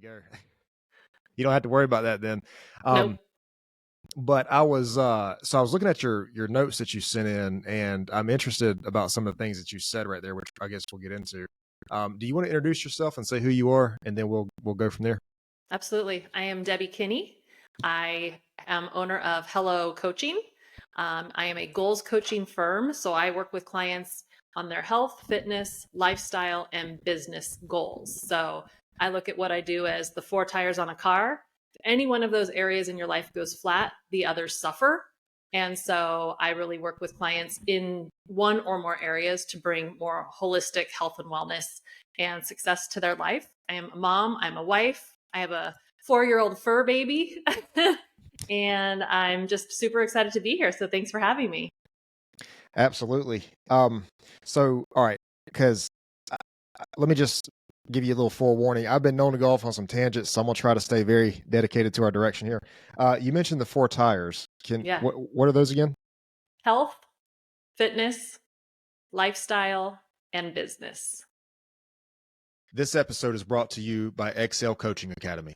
go. You don't have to worry about that then. Nope. But I was I was looking at your notes that you sent in, and I'm interested about some of the things that you said right there, which I guess we'll get into. Do you want to introduce yourself and say who you are, and then we'll go from there? Absolutely. I am Debi Kinny. I am owner of Hello Coaching. I am a goals coaching firm, so I work with clients on their health, fitness, lifestyle, and business goals. So I look at what I do as the four tires on a car. If any one of those areas in your life goes flat, the others suffer. And so I really work with clients in one or more areas to bring more holistic health and wellness and success to their life. I am a mom, I'm a wife, I have a 4-year-old fur baby, and I'm just super excited to be here. So thanks for having me. Absolutely. So all right, because let me just give you a little forewarning. I've been known to go off on some tangents, so I'm gonna try to stay very dedicated to our direction here. You mentioned the four tires. Yeah. What are those again? Health, fitness, lifestyle, and business. This episode is brought to you by Excel Coaching Academy.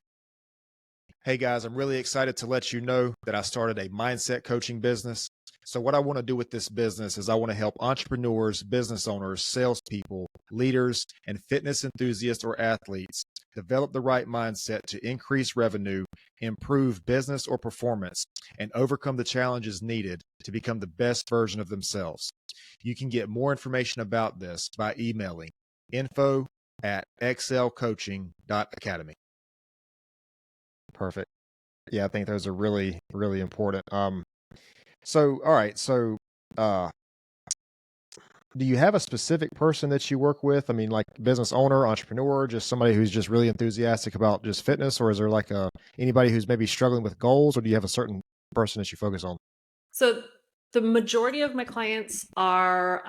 Hey guys, I'm really excited to let you know that I started a mindset coaching business. So what I want to do with this business is I want to help entrepreneurs, business owners, salespeople, leaders, and fitness enthusiasts or athletes develop the right mindset to increase revenue, improve business or performance, and overcome the challenges needed to become the best version of themselves. You can get more information about this by emailing info@excelcoaching.academy. Perfect. Yeah, I think those are really, really important. So, all right. So, uh, do you have a specific person that you work with? I mean, like business owner, entrepreneur, just somebody who's just really enthusiastic about just fitness, or is there like anybody who's maybe struggling with goals, or do you have a certain person that you focus on? So the majority of my clients are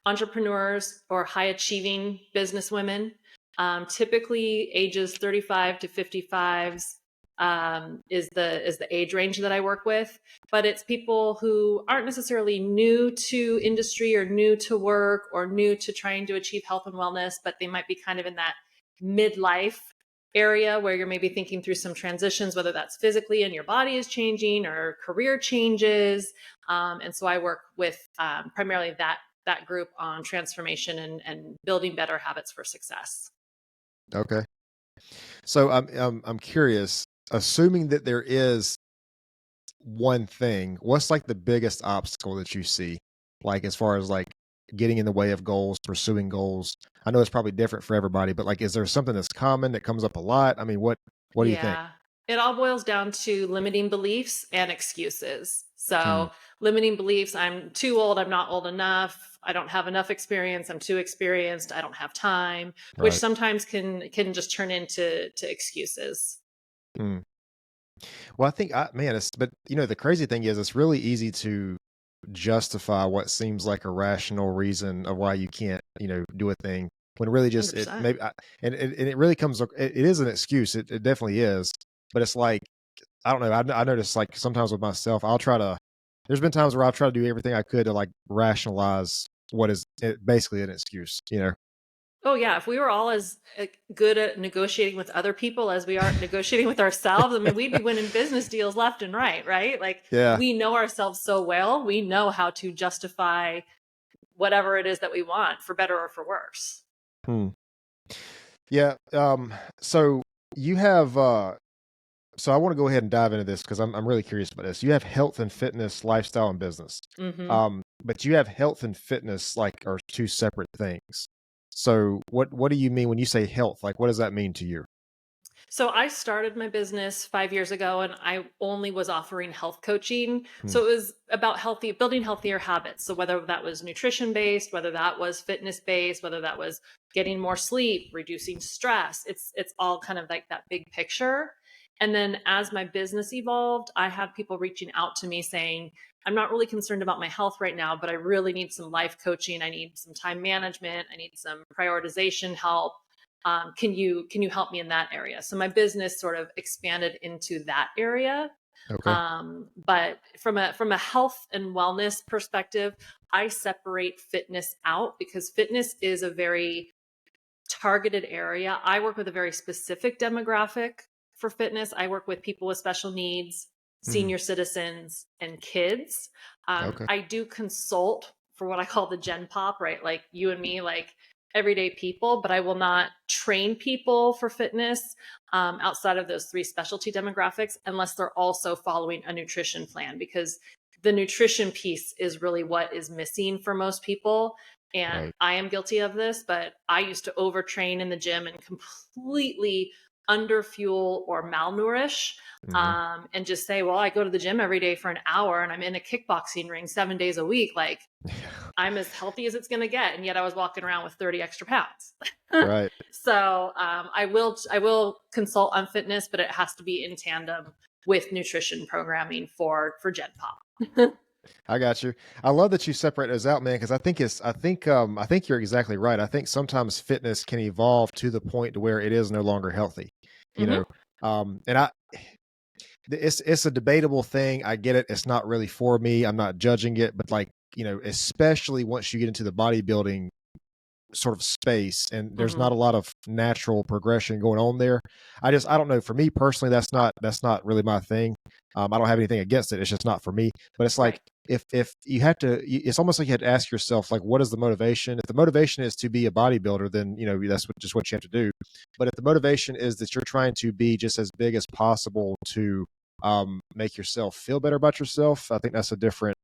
entrepreneurs or high achieving business women, typically ages 35 to 55s is the age range that I work with. But it's people who aren't necessarily new to industry or new to work or new to trying to achieve health and wellness, but they might be kind of in that midlife area where you're maybe thinking through some transitions, whether that's physically and your body is changing or career changes. And so I work with primarily that group on transformation and building better habits for success. Okay. So I'm curious, assuming that there is one thing, what's like the biggest obstacle that you see, like as far as like getting in the way of goals, pursuing goals? I know it's probably different for everybody, but like, is there something that's common that comes up a lot? I mean, what do you think? Yeah. It all boils down to limiting beliefs and excuses. Hmm, So, limiting beliefs, I'm too old, I'm not old enough, I don't have enough experience, I'm too experienced, I don't have time, which right. sometimes can just turn into excuses. Hmm. Well, I think, man, but you know, the crazy thing is, it's really easy to justify what seems like a rational reason of why you can't, do a thing when really just it 100%. maybe, and it really comes, it is an excuse. It definitely is, but it's like, I don't know. I noticed like sometimes with myself, there's been times where I've tried to do everything I could to like rationalize what is basically an excuse, you know? Oh yeah, if we were all as good at negotiating with other people as we are negotiating with ourselves, I mean, we'd be winning business deals left and right, right? Like Yeah. we know ourselves so well, we know how to justify whatever it is that we want, for better or for worse. Hmm. Yeah. So you have, so I want to go ahead and dive into this because I'm really curious about this. You have health and fitness, lifestyle and business. Hmm. But you have health and fitness like are two separate things. So what do you mean when you say health? Like what does that mean to you? So I started my business 5 years ago and I only was offering health coaching. Hmm, So it was about building healthier habits. So whether that was nutrition based, whether that was fitness based, whether that was getting more sleep, reducing stress, it's all kind of like that big picture. And then as my business evolved, I had people reaching out to me saying, I'm not really concerned about my health right now, but I really need some life coaching. I need some time management. I need some prioritization help. Can you help me in that area? So my business sort of expanded into that area. okay. But from a health and wellness perspective, I separate fitness out because fitness is a very targeted area. I work with a very specific demographic for fitness. I work with people with special needs, Mm, senior citizens, and kids. okay. I do consult for what I call the Gen Pop, right? Like you and me, like everyday people, but I will not train people for fitness outside of those 3 specialty demographics unless they're also following a nutrition plan, because the nutrition piece is really what is missing for most people. And Right. I am guilty of this, but I used to overtrain in the gym and completely underfuel or malnourish, Hmm. and just say, well, I go to the gym every day for an hour and I'm in a kickboxing ring 7 days a week. Like I'm as healthy as it's going to get. And yet I was walking around with 30 extra pounds. Right. So I will consult on fitness, but it has to be in tandem with nutrition programming for Gen Pop. I got you. I love that you separate those out, man, because I think you're exactly right. I think sometimes fitness can evolve to the point to where it is no longer healthy. You Hmm. know, and it's a debatable thing. I get it. It's not really for me. I'm not judging it, but like, especially once you get into the bodybuilding sort of space and there's Hmm. not a lot of natural progression going on there. I don't know. For me personally, that's not really my thing. I don't have anything against it. It's just not for me. But it's like Right. if you had to, it's almost like you had to ask yourself, like, what is the motivation? If the motivation is to be a bodybuilder, then that's just what you have to do. But if the motivation is that you're trying to be just as big as possible to make yourself feel better about yourself, I think that's a different,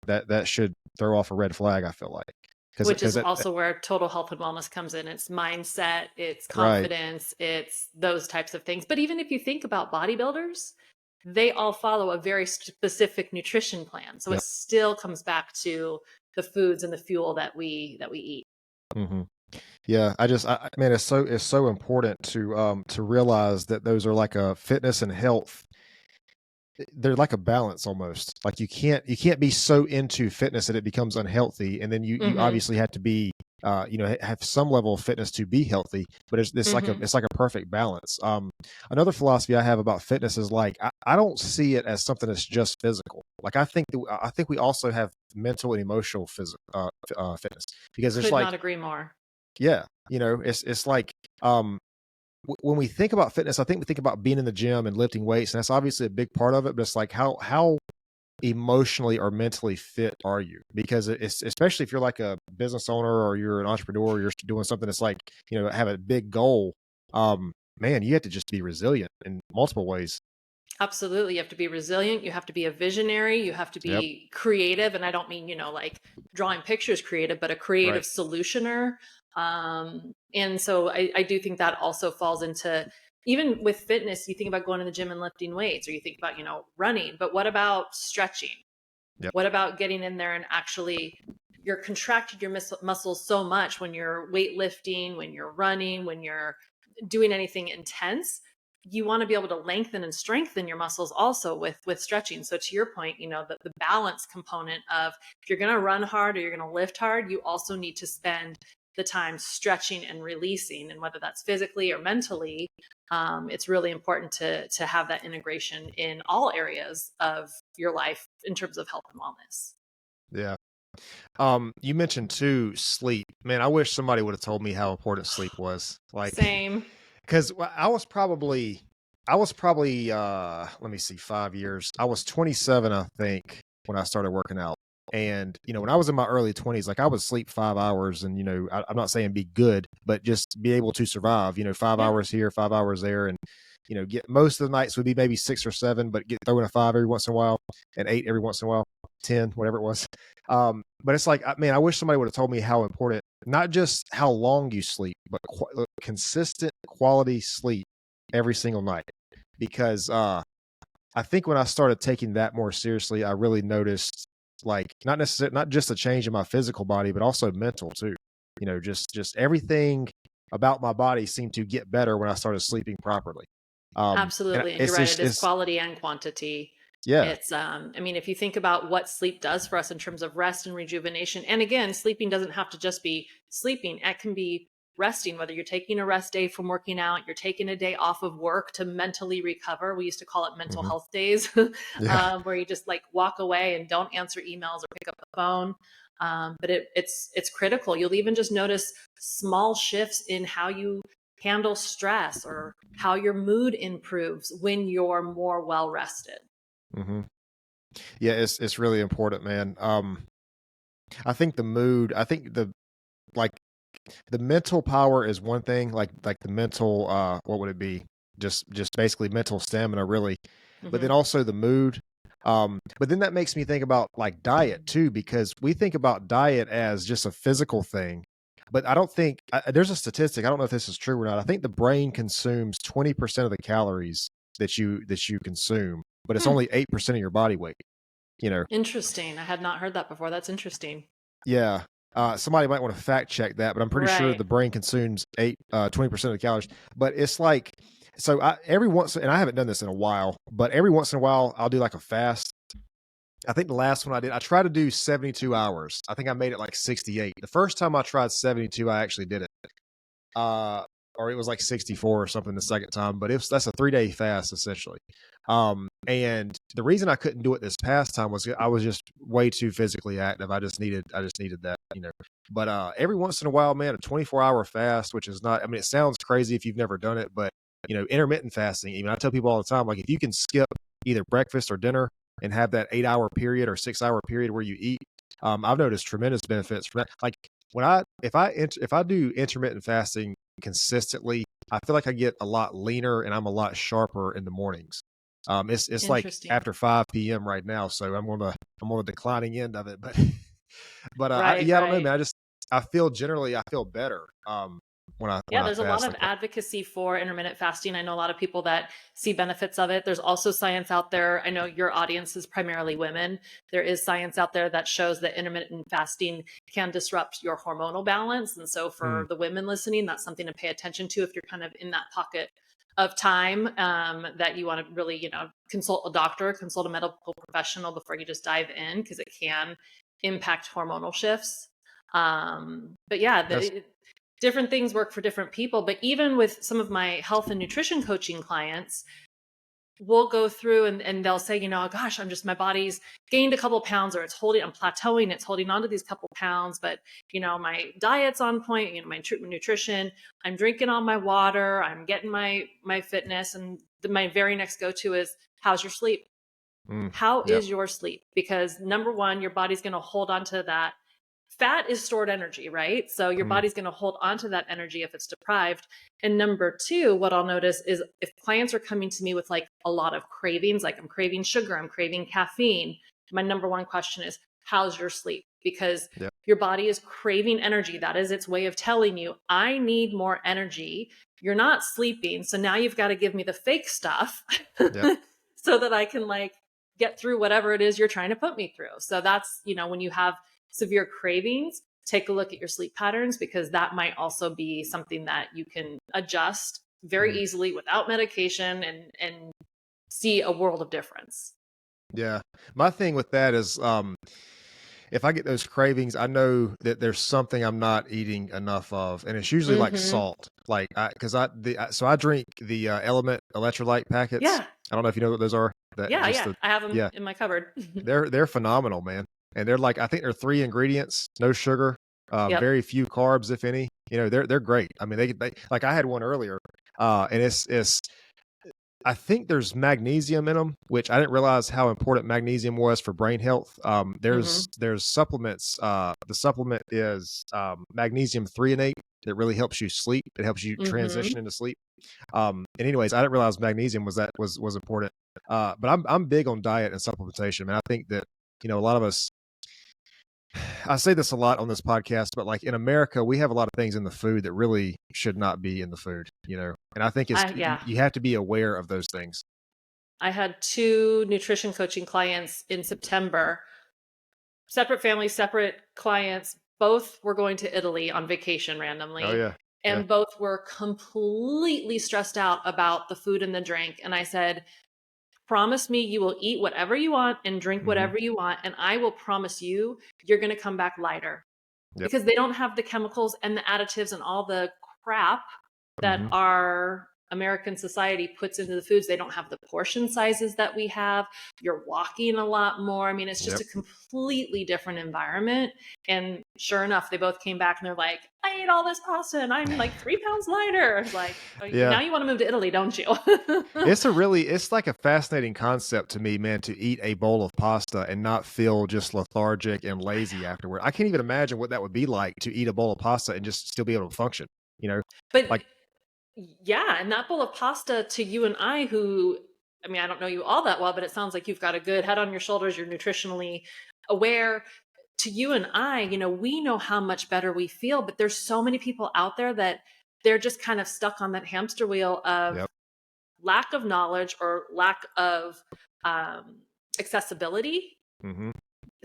that should throw off a red flag. I feel like Which because is also where total health and wellness comes in. It's mindset, it's right. confidence, it's those types of things. But even if you think about bodybuilders, they all follow a very specific nutrition plan. So it Yep. still comes back to the foods and the fuel that we eat. Hmm. Yeah, man, it's so important to realize that those are like a fitness and health. They're like a balance almost. Like you can't be so into fitness that it becomes unhealthy, and then you Hmm. obviously have to be have some level of fitness to be healthy. But it's like a Hmm. it's like a perfect balance. Another philosophy I have about fitness is like I don't see it as something that's just physical. Like I think we also have mental and emotional fitness, because there's Could like not agree more. yeah, it's like um when we think about fitness, I think we think about being in the gym and lifting weights, and that's obviously a big part of it. But it's like how emotionally or mentally fit are you? Because it's especially if you're like a business owner or you're an entrepreneur, or you're doing something that's like have a big goal. Man, you have to just be resilient in multiple ways. Absolutely. You have to be resilient. You have to be a visionary. You have to Yep. be creative. And I don't mean, like drawing pictures creative, but a creative Right. solutioner. And so I do think that also falls into, even with fitness, you think about going to the gym and lifting weights, or you think about, running, but what about stretching? Yep. What about getting in there and actually you're contracting your muscles so much when you're weightlifting, when you're running, when you're doing anything intense. You want to be able to lengthen and strengthen your muscles also with stretching. So to your point, the balance component of, if you're going to run hard or you're going to lift hard, you also need to spend the time stretching and releasing. And whether that's physically or mentally, it's really important to have that integration in all areas of your life in terms of health and wellness. Yeah. You mentioned too sleep. Man, I wish somebody would have told me how important sleep was. Like, Same. because I was probably let me see, 5 years. I was 27, I think, when I started working out. And when I was in my early 20s, like I would sleep 5 hours, and I'm not saying be good, but just be able to survive. 5 Yeah. hours here, 5 hours there, and get most of the nights would be maybe 6 or 7, but get throw in a five every once in a while, and 8 every once in a while, 10, whatever it was. But it's like, man, I wish somebody would have told me how important, not just how long you sleep, but consistent quality sleep every single night. Because I think when I started taking that more seriously, I really noticed, like, not just a change in my physical body, but also mental too. Just everything about my body seemed to get better when I started sleeping properly. And Absolutely. And you're it's right, it just is it's quality and quantity. yeah. It's I mean, if you think about what sleep does for us in terms of rest and rejuvenation, and again, sleeping doesn't have to just be sleeping. It can be resting, whether you're taking a rest day from working out, you're taking a day off of work to mentally recover. We used to call it mental Hmm. health days, Yeah. where you just like walk away and don't answer emails or pick up the phone. But it's critical. You'll even just notice small shifts in how you handle stress or how your mood improves when you're more well rested. Hmm. Yeah, it's really important, man. I think the mood, I think like the mental power is one thing, like the mental, what would it be? Just basically mental stamina, really. But then Hmm. also the mood. But then that makes me think about like diet too, because we think about diet as just a physical thing. But I don't think there's a statistic. I don't know if this is true or not. I think the brain consumes 20% of the calories that you consume, but it's Hmm. only 8% of your body weight. You know, Interesting. I had not heard that before. That's interesting. yeah. Somebody might want to fact check that, but I'm pretty sure Right. the brain consumes 20% of the calories. But it's like, so every once, and I haven't done this in a while, but every once in a while I'll do like a fast. I think the last one I did, I tried to do 72 hours. I think I made it like 68. The first time I tried 72, I actually did it. Uh, or it was like 64 or something the second time, but that's a 3-day fast essentially. And the reason I couldn't do it this past time was I was just way too physically active. I just needed that, you know. But every once in a while, man, a 24-hour fast, which is not, I mean, it sounds crazy if you've never done it, but you know, intermittent fasting, even I tell people all the time, like if you can skip either breakfast or dinner and have that 8-hour period or 6-hour period where you eat, I've noticed tremendous benefits from that. Like when if I do intermittent fasting consistently, I feel like I get a lot leaner and I'm a lot sharper in the mornings. It's like Interesting. after 5 p.m. right now, so I'm on the declining end of it. But Right, yeah, I don't know, right. man. I feel better when Yeah, I there's a lot fast of like that. advocacy for intermittent fasting. I know a lot of people that see benefits of it. There's also science out there. I know your audience is primarily women. There is science out there that shows that intermittent fasting can disrupt your hormonal balance. And so Mm, for the women listening, that's something to pay attention to if you're kind of in that pocket of time that you want to really, consult a doctor, consult a medical professional before you just dive in because it can impact hormonal shifts. But yeah, that's different things work for different people. But even with some of my health and nutrition coaching clients, we'll go through and they'll say, gosh, my body's gained a couple pounds or I'm plateauing, it's holding on to these couple pounds, but my diet's on point, my nutrition, I'm drinking all my water, I'm getting my fitness. And my very next go-to is, how's your sleep? mm, How yeah. is your sleep? Because number one, your body's going to hold on to that. Fat is stored energy, right? So your Mm, body's going to hold on to that energy if it's deprived. And number two, what I'll notice is if clients are coming to me with like a lot of cravings, like I'm craving sugar, I'm craving caffeine, my number one question is, how's your sleep? Because yeah. your body is craving energy. That is its way of telling you, I need more energy. You're not sleeping. So now you've got to give me the fake stuff Yeah. so that I can like get through whatever it is you're trying to put me through. So that's, when you have severe cravings, take a look at your sleep patterns because that might also be something that you can adjust very Mm, easily without medication and see a world of difference. yeah. My thing with that is, if I get those cravings, I know that there's something I'm not eating enough of, and it's usually like Mm-hmm. salt. Like, so I drink the Element electrolyte packets. Yeah. I don't know if you know what those are. That Yeah. just Yeah. the I have them Yeah, in my cupboard. they're phenomenal, man. And they're like, I think they're 3 ingredients, no sugar, Yep. very few carbs, if any. You know, they're great. I mean, they like I had one earlier, and it's I think there's magnesium in them, which I didn't realize how important magnesium was for brain health. Mm-hmm. There's supplements. The supplement is magnesium threonate. That really helps you sleep. It helps you Mm-hmm. transition into sleep. And anyways, I didn't realize magnesium was important. But I'm big on diet and supplementation, and I think that a lot of us. I say this a lot on this podcast, but like in America, we have a lot of things in the food that really should not be in the food, and I think Yeah. you have to be aware of those things. I had two nutrition coaching clients in September, separate families, separate clients. Both were going to Italy on vacation Oh randomly, yeah, yeah. and both were completely stressed out about the food and the drink. And I said, promise me you will eat whatever you want and drink Mhm. whatever you want. And I will promise you're going to come back lighter Yep. because they don't have the chemicals and the additives and all the crap that Mhm. our American society puts into the foods. They don't have the portion sizes that we have. You're walking a lot more. I mean, it's just Yep. a completely different environment. And sure enough, they both came back and they're like, I ate all this pasta and I'm like 3 pounds lighter. I was like, oh, now Yeah. you want to move to Italy, don't you? It's like a fascinating concept to me, man, to eat a bowl of pasta and not feel just lethargic and lazy afterward. I can't even imagine what that would be like to eat a bowl of pasta and just still be able to function, you know? But Like, yeah, and that bowl of pasta to you and I, who, I mean, I don't know you all that well, but it sounds like you've got a good head on your shoulders. You're nutritionally aware. To you and I, we know how much better we feel, but there's so many people out there that they're just kind of stuck on that hamster wheel of yep. lack of knowledge or lack of um, accessibility. Hmm.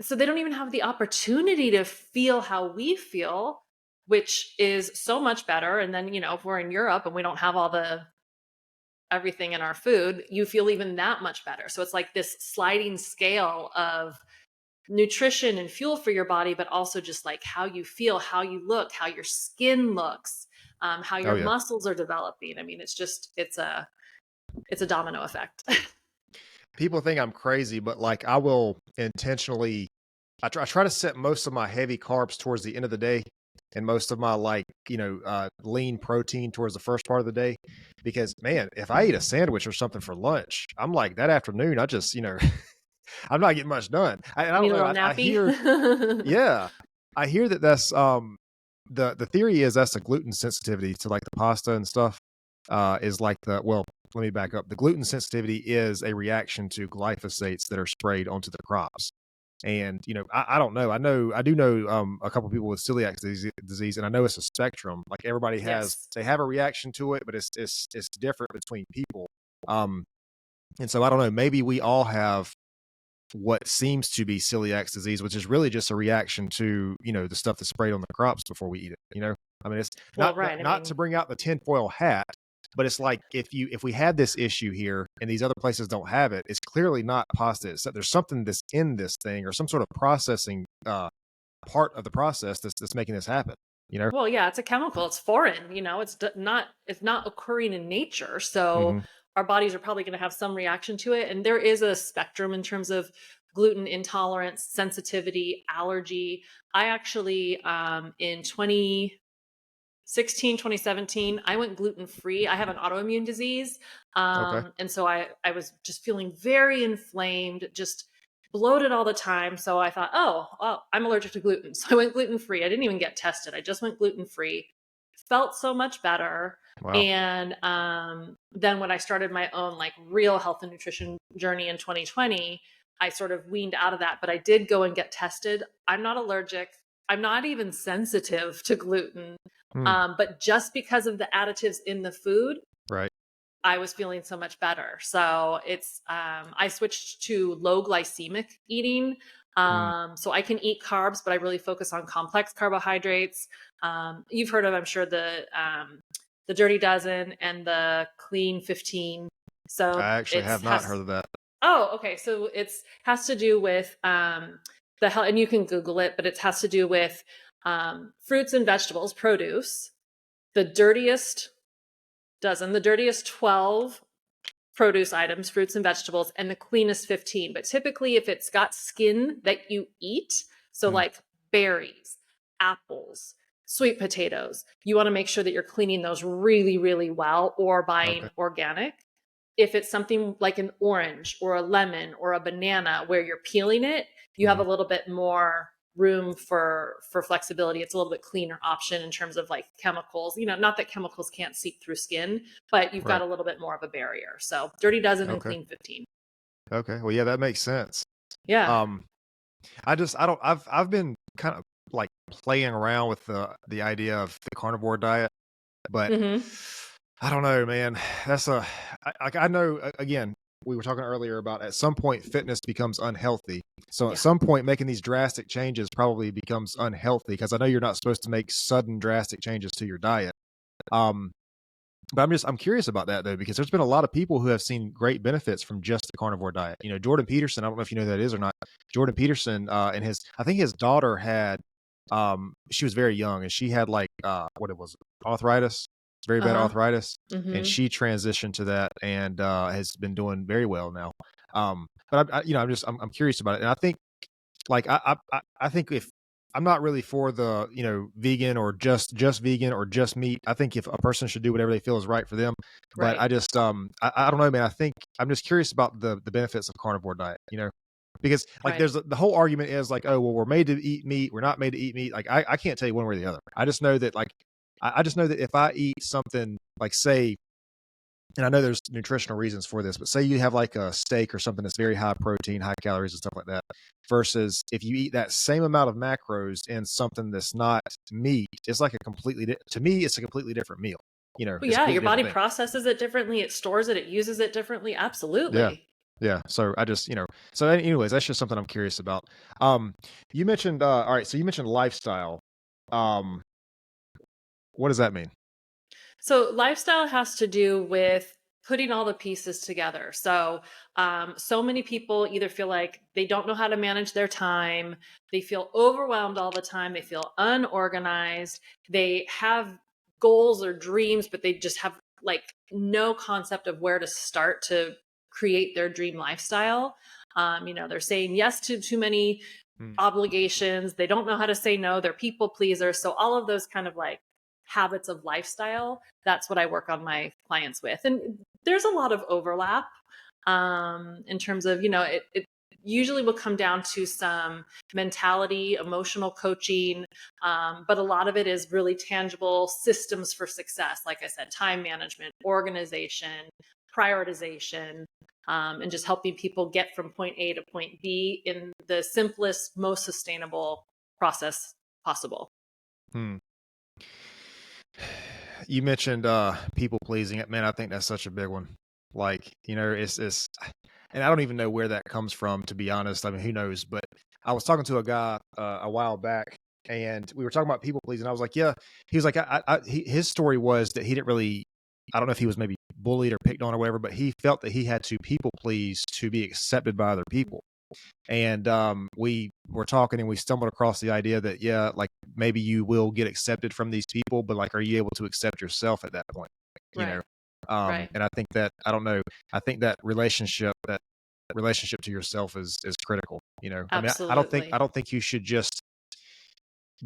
So they don't even have the opportunity to feel how we feel, which is so much better. And then, if we're in Europe and we don't have all the everything in our food, you feel even that much better. So it's like this sliding scale of nutrition and fuel for your body, but also just like how you feel, how you look, how your skin looks, how Oh your yeah. muscles are developing. I mean, it's a domino effect. People think I'm crazy, but like I will intentionally, I try to set most of my heavy carbs towards the end of the day and most of my lean protein towards the first part of the day. Because man, if I eat a sandwich or something for lunch, I'm like that afternoon, I just, I'm not getting much done. I You don't need a know. little I nappy. hear, yeah, I hear that that's the theory is that's a gluten sensitivity to like the pasta and stuff. Is like let me back up. The gluten sensitivity is a reaction to glyphosates that are sprayed onto the crops. And I don't know. I do know a couple people with celiac disease, and I know it's a spectrum. Like everybody Yes. they have a reaction to it, but it's different between people. Um, and so I don't know. Maybe we all have what seems to be celiac disease, which is really just a reaction to the stuff that's sprayed on the crops before we eat it. I mean, it's Well, not right. I not to mean, bring out the tinfoil hat, but it's like if we had this issue here and these other places don't have it, it's clearly not pasta. So there's something that's in this thing or some sort of processing part of the process that's making this happen. You know? well, yeah, it's a chemical. It's foreign. It's not occurring in nature. So Hmm. our bodies are probably going to have some reaction to it. And there is a spectrum in terms of gluten intolerance, sensitivity, allergy. I actually, in 2016, 2017, I went gluten free. I have an autoimmune disease. Okay. And so I was just feeling very inflamed, just bloated all the time. So I thought, oh, well, I'm allergic to gluten. So I went gluten free. I didn't even get tested. I just went gluten free. Felt so much better. Wow. And then when I started my own like real health and nutrition journey in 2020, I sort of weaned out of that. But I did go and get tested. I'm not allergic. I'm not even sensitive to gluten. Hmm. But just because of the additives in the food, Right. I was feeling so much better. So I switched to low glycemic eating. Hmm. So I can eat carbs, but I really focus on complex carbohydrates. You've heard of, I'm sure, the Dirty Dozen and the Clean 15. So I actually have not heard of that. oh, okay. So has to do with the health, and you can Google it, but it has to do with fruits and vegetables, produce, the dirtiest the dirtiest 12 produce items, fruits and vegetables, and the cleanest 15. But typically, if it's got skin that you eat, so Hmm. like berries, apples, sweet potatoes, you want to make sure that you're cleaning those really, really well or Okay. buying organic. If it's something like an orange or a lemon or a banana where you're peeling it, you have Hmm. a little bit more room for flexibility. It's a little bit cleaner option in terms of like chemicals. Not that chemicals can't seep through skin, but you've got Right. a little bit more of a barrier. So Dirty Dozen and Okay. Clean 15. Okay. Well, yeah, that makes sense. Yeah. Um, I don't I've been kind of like playing around with the idea of the carnivore diet, but Hmm. I don't know, man. That's I know again, we were talking earlier about at some point fitness becomes unhealthy. So at Yeah. some point making these drastic changes probably becomes unhealthy because I know you're not supposed to make sudden drastic changes to your diet. Um, but I'm curious about that though, because there's been a lot of people who have seen great benefits from just the carnivore diet. Jordan Peterson, I don't know if you know who that is or not. Jordan Peterson, and I think his daughter had, she was very young and she had like, what it was, arthritis. very bad Uh-huh. arthritis, and Mm-hmm. she transitioned to that and has been doing very well now. But I'm curious about it, and I think like I think if I'm not really for the vegan or just vegan or just meat. I think if a person should do whatever they feel is right for them. But Right. I just I don't know, man. I think I'm just curious about the benefits of carnivore diet. Because like Right. there's the whole argument is like, oh well, we're made to eat meat, we're not made to eat meat. Like I can't tell you one way or the other. I just know that like I just know that if I eat something like say, and I know there's nutritional reasons for this, but say you have like a steak or something that's very high protein, high calories and stuff like that, versus if you eat that same amount of macros in something that's not meat, it's like to me, it's a completely different meal. Well, It's a yeah, your completely body different thing. processes it differently, it stores it, it uses it differently. Yeah. Absolutely. Yeah. So I just, so anyways, that's just something I'm curious about. Um, you mentioned, all right. So you mentioned lifestyle. Um, what does that mean? So lifestyle has to do with putting all the pieces together. So many people either feel like they don't know how to manage their time, they feel overwhelmed all the time, they feel unorganized, they have goals or dreams, but they just have like no concept of where to start to create their dream lifestyle. They're saying yes to too many Hmm. obligations. They don't know how to say no. They're people pleasers. So all of those kind of like habits of lifestyle, that's what I work on my clients with. And there's a lot of overlap in terms of, it usually will come down to some mentality, emotional coaching, but a lot of it is really tangible systems for success. Like I said, time management, organization, prioritization, and just helping people get from point A to point B in the simplest, most sustainable process possible. Hmm. You mentioned people pleasing. Man, I think that's such a big one. Like, it's and I don't even know where that comes from, to be honest. I mean, who knows? But I was talking to a guy a while back, and we were talking about people pleasing. I was like, yeah. He was like, his story was that he didn't really. I don't know if he was maybe bullied or picked on or whatever, but he felt that he had to people please to be accepted by other people. And we were talking and we stumbled across the idea that yeah, like maybe you will get accepted from these people, but like are you able to accept yourself at that point? you know Right. Right. and I think that I don't know, I think that relationship to yourself is critical. I mean, I Absolutely. don't think you should just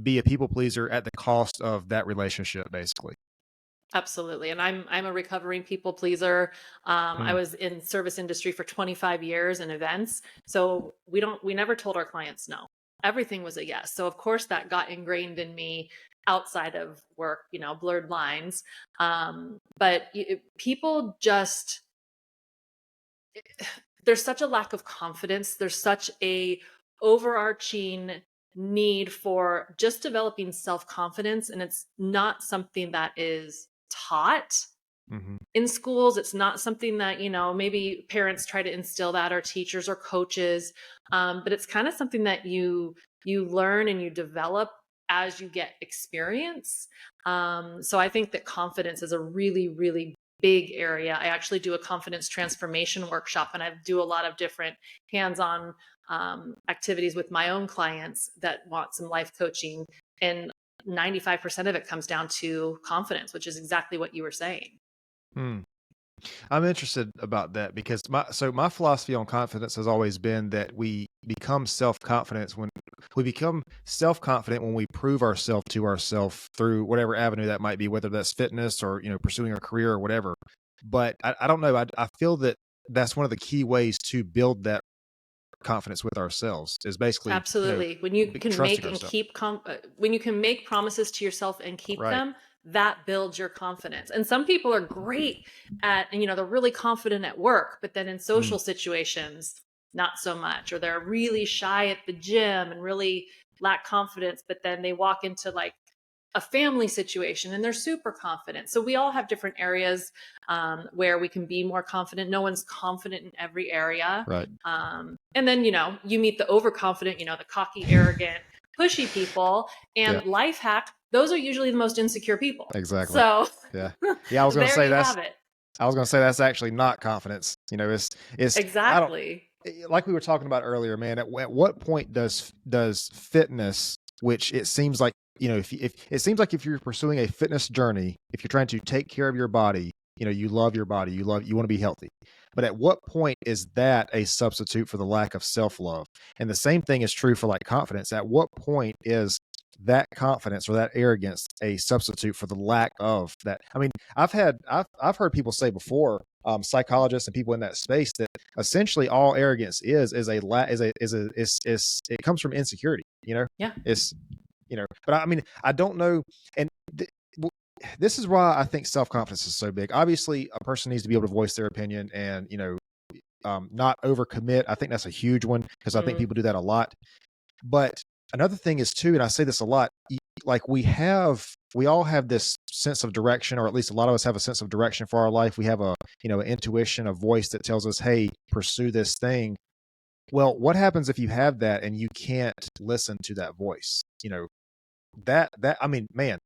be a people pleaser at the cost of that relationship, basically. Absolutely. And I'm a recovering people pleaser. I Hmm. was in service industry for 25 years in events. So we never told our clients no. Everything was a yes. So of course that got ingrained in me outside of work, blurred lines. But people just, there's such a lack of confidence. There's such a overarching need for just developing self-confidence. And it's not something that is taught Hmm. in schools. It's not something that maybe parents try to instill that, or teachers or coaches, but it's kind of something that you learn and you develop as you get experience. So I think that confidence is a really, really big area. I actually do a confidence transformation workshop, and I do a lot of different hands-on activities with my own clients that want some life coaching, and 95% of it comes down to confidence, which is exactly what you were saying. Hmm. I'm interested about that because my philosophy on confidence has always been that we become self-confident when we prove ourselves to ourselves through whatever avenue that might be, whether that's fitness or pursuing a career or whatever. But I don't know. I feel that that's one of the key ways to build that confidence with ourselves is basically Absolutely. When you can trusting make and ourselves. keep when you can make promises to yourself and keep Right. them, that builds your confidence. And some people are great at, and they're really confident at work, but then in Mm. social situations, not so much, or they're really shy at the gym and really lack confidence, but then they walk into like a family situation and they're super confident. So we all have different areas where we can be more confident. No one's confident in every area. Right. And then, you meet the overconfident, the cocky, arrogant, pushy people. Yeah. And life hack, those are usually the most insecure people. Exactly. So Yeah. Yeah. I was gonna there say you that's have it. I was gonna say that's actually not confidence. It's I don't Exactly. like we were talking about earlier, man. At what point does fitness, which it seems like if it seems like if you're pursuing a fitness journey, if you're trying to take care of your body, you love your body, you want to be healthy. But at what point is that a substitute for the lack of self-love? And the same thing is true for like confidence. At what point is that confidence or that arrogance a substitute for the lack of that? I mean, I've heard people say before, psychologists and people in that space, that essentially all arrogance is it comes from insecurity. Yeah. It's but I mean, I don't know. And this is why I think self-confidence is so big. Obviously, a person needs to be able to voice their opinion and, not overcommit. I think that's a huge one, because I think people do that a lot. But another thing is too, and I say this a lot, like we all have this sense of direction, or at least a lot of us have a sense of direction for our life. We have an intuition, a voice that tells us, hey, pursue this thing. Well, what happens if you have that and you can't listen to that voice? I mean, man,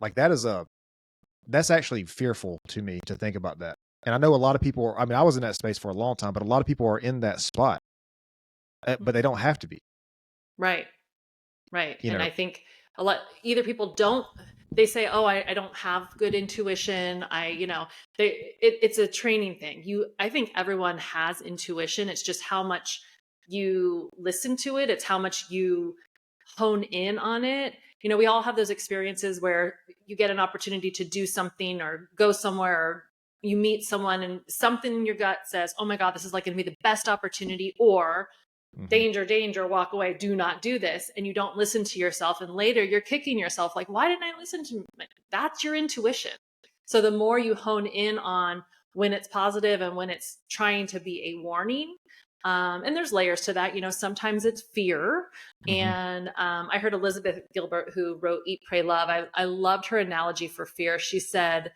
like that's actually fearful to me to think about that. And I know a lot of people I mean, I was in that space for a long time, but a lot of people are in that spot, but they don't have to be. Right. Right. And I think either people don't, they say, oh, I don't have good intuition. It's a training thing. I think everyone has intuition. It's just how much you listen to it. It's how much you hone in on it. We all have those experiences where you get an opportunity to do something or go somewhere, or you meet someone and something in your gut says, oh my God, this is like going to be the best opportunity, or danger, danger, walk away, do not do this. And you don't listen to yourself. And later you're kicking yourself like, why didn't I listen to me? That's your intuition. So the more you hone in on when it's positive and when it's trying to be a warning, and there's layers to that. Sometimes it's fear. And I heard Elizabeth Gilbert, who wrote Eat, Pray, Love. I loved her analogy for fear. She said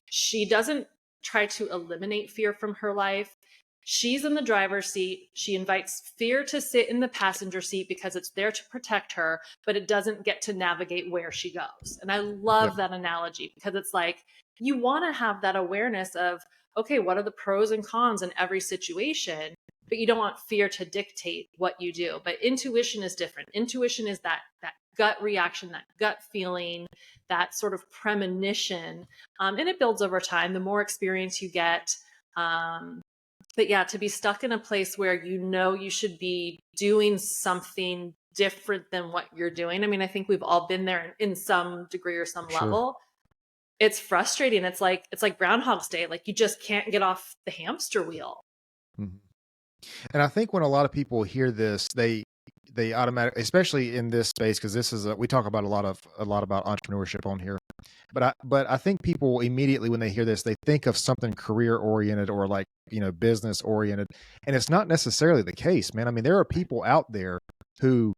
she doesn't try to eliminate fear from her life. She's in the driver's seat. She invites fear to sit in the passenger seat because it's there to protect her, but it doesn't get to navigate where she goes. And I love that analogy, because it's like, you want to have that awareness of, okay, what are the pros and cons in every situation? But you don't want fear to dictate what you do. But intuition is different. Intuition is that gut reaction, that gut feeling, that sort of premonition. And it builds over time. The more experience you get, but yeah, to be stuck in a place where you should be doing something different than what you're doing. I mean, I think we've all been there in some degree or some level. It's frustrating. It's like Groundhog's Day. Like, you just can't get off the hamster wheel. And I think when a lot of people hear this, they automatically, especially in this space, because this is we talk about a lot about entrepreneurship on here. But I think people immediately, when they hear this, they think of something career oriented or like, business oriented. And it's not necessarily the case, man. I mean, there are people out there who,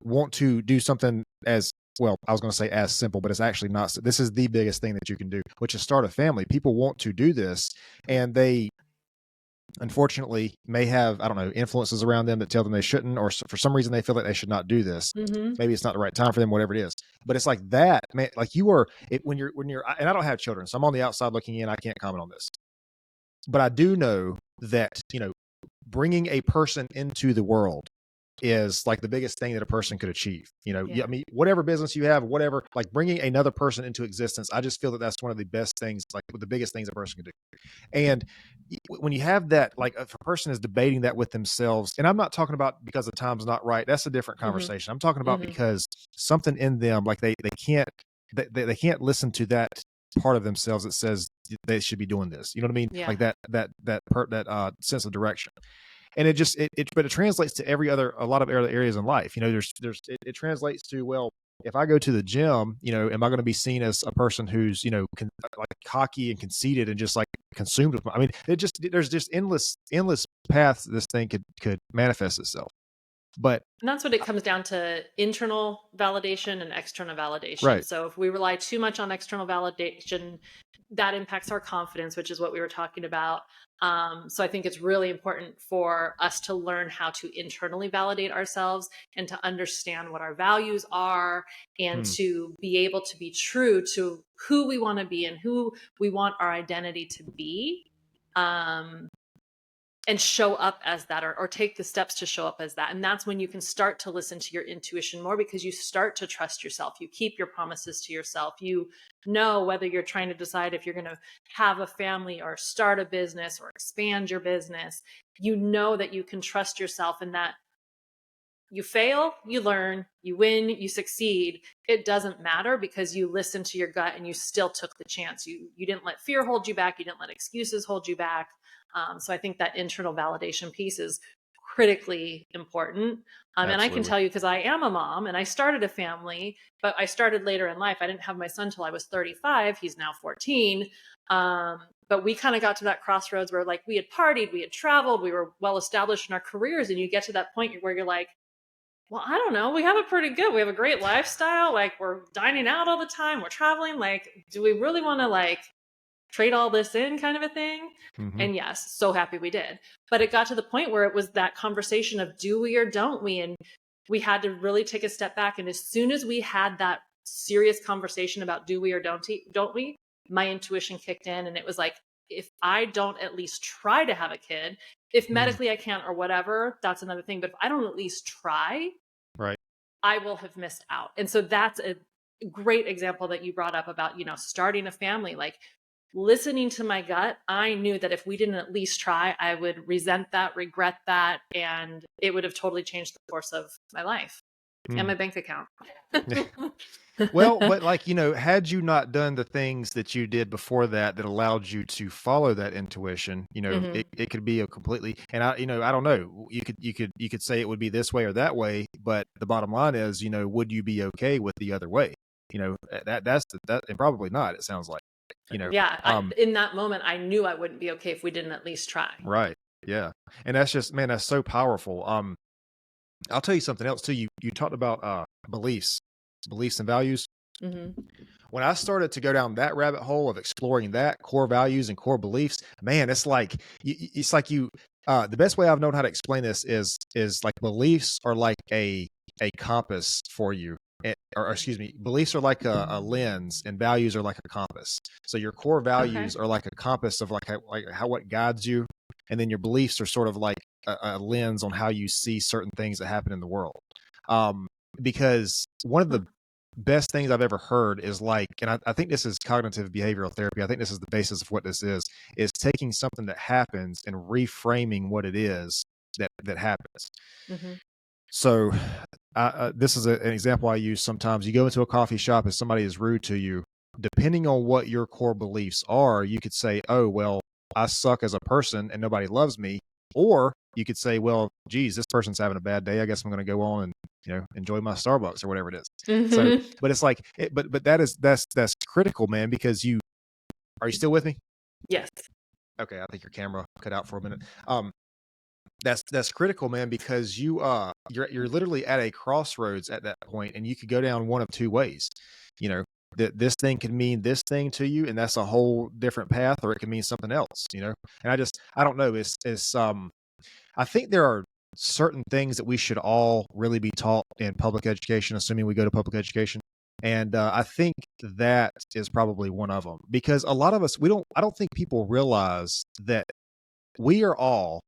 want to do something as well. I was going to say as simple, but it's actually not. This is the biggest thing that you can do, which is start a family. People want to do this, and they unfortunately may have, I don't know, influences around them that tell them they shouldn't, or for some reason they feel like they should not do this. Maybe it's not the right time for them, whatever it is. But it's like that, man, like when you're, and I don't have children, so I'm on the outside looking in. I can't comment on this, but I do know that, bringing a person into the world is like the biggest thing that a person could achieve. I mean, whatever business you have, whatever, like bringing another person into existence, I just feel that that's one of the best things, like the biggest things a person can do. And when you have that, like if a person is debating that with themselves, and I'm not talking about because the time's not right, that's a different conversation. I'm talking about because something in them, like they can't listen to that part of themselves that says they should be doing this. You know what I mean? Yeah. Like that sense of direction. And but it translates to a lot of other areas in life. It translates to, well, if I go to the gym, am I going to be seen as a person who's, like cocky and conceited and just like consumed with, I mean, there's just endless paths this thing could manifest itself. And that's what it comes down to: internal validation and external validation. Right. So if we rely too much on external validation, that impacts our confidence, which is what we were talking about. So I think it's really important for us to learn how to internally validate ourselves and to understand what our values are, and to be able to be true to who we want to be and who we want our identity to be. and show up as that, or take the steps to show up as that. And that's when you can start to listen to your intuition more, because you start to trust yourself. You keep your promises to yourself. You know whether you're trying to decide if you're going to have a family or start a business or expand your business. You know that you can trust yourself, and that you fail, you learn, you win, you succeed. It doesn't matter, because you listened to your gut and you still took the chance. You didn't let fear hold you back. You didn't let excuses hold you back. So I think that internal validation piece is critically important. And I can Absolutely. tell you, because I am a mom and I started a family, but I started later in life. I didn't have my son till I was 35. He's now 14. But we kind of got to that crossroads where, like, we had partied, we had traveled, we were well established in our careers. And you get to that point where you're like, well, I don't know. We have we have a great lifestyle. Like, we're dining out all the time. We're traveling. Like, do we really want to, like, trade all this in, kind of a thing? Mm-hmm. And yes, so happy we did. But it got to the point where it was that conversation of, do we or don't we? And we had to really take a step back. And as soon as we had that serious conversation about do we or don't we, my intuition kicked in. And it was like, if I don't at least try to have a kid, if medically I can't or whatever, that's another thing. But if I don't at least try, Right. I will have missed out. And so that's a great example that you brought up about, starting a family. Like, listening to my gut, I knew that if we didn't at least try, I would resent that, regret that, and it would have totally changed the course of my life and my bank account. Well, but like, had you not done the things that you did before that allowed you to follow that intuition, Mhm. it could be a completely, and I don't know, you could say it would be this way or that way, but the bottom line is, would you be okay with the other way? That, and probably not, it sounds like, Yeah, um, in that moment, I knew I wouldn't be okay if we didn't at least try. right. Yeah. And that's just, man, that's so powerful. I'll tell you something else too. You talked about, beliefs and values. Hmm. When I started to go down that rabbit hole of exploring that core values and core beliefs, man, it's like the best way I've known how to explain this is like beliefs are like a compass for you. Or excuse me, beliefs are like a lens and values are like a compass. So your core Okay. values are like a compass of like how what guides you, and then your beliefs are sort of like a lens on how you see certain things that happen in the world. Um, because one of the best things I've ever heard is like, and I think this is cognitive behavioral therapy. I think this is the basis of what this is taking something that happens and reframing what it is that happens. Hmm. So, this is an example I use sometimes. You go into a coffee shop and somebody is rude to you. Depending on what your core beliefs are, you could say, "Oh, well, I suck as a person and nobody loves me," or you could say, "Well, geez, this person's having a bad day. I guess I'm going to go on and enjoy my Starbucks or whatever it is." So, Hmm. but it's like, but that's critical, man, because are you still with me? Yes. Okay, I think your camera cut out for a minute. That's critical, man, because you're literally at a crossroads at that point, and you could go down one of two ways. You know, that this thing could mean this thing to you, and that's a whole different path, or it could mean something else. And I don't know. I think there are certain things that we should all really be taught in public education, assuming we go to public education. And I think that is probably one of them, because a lot of us, I don't think people realize that we are all,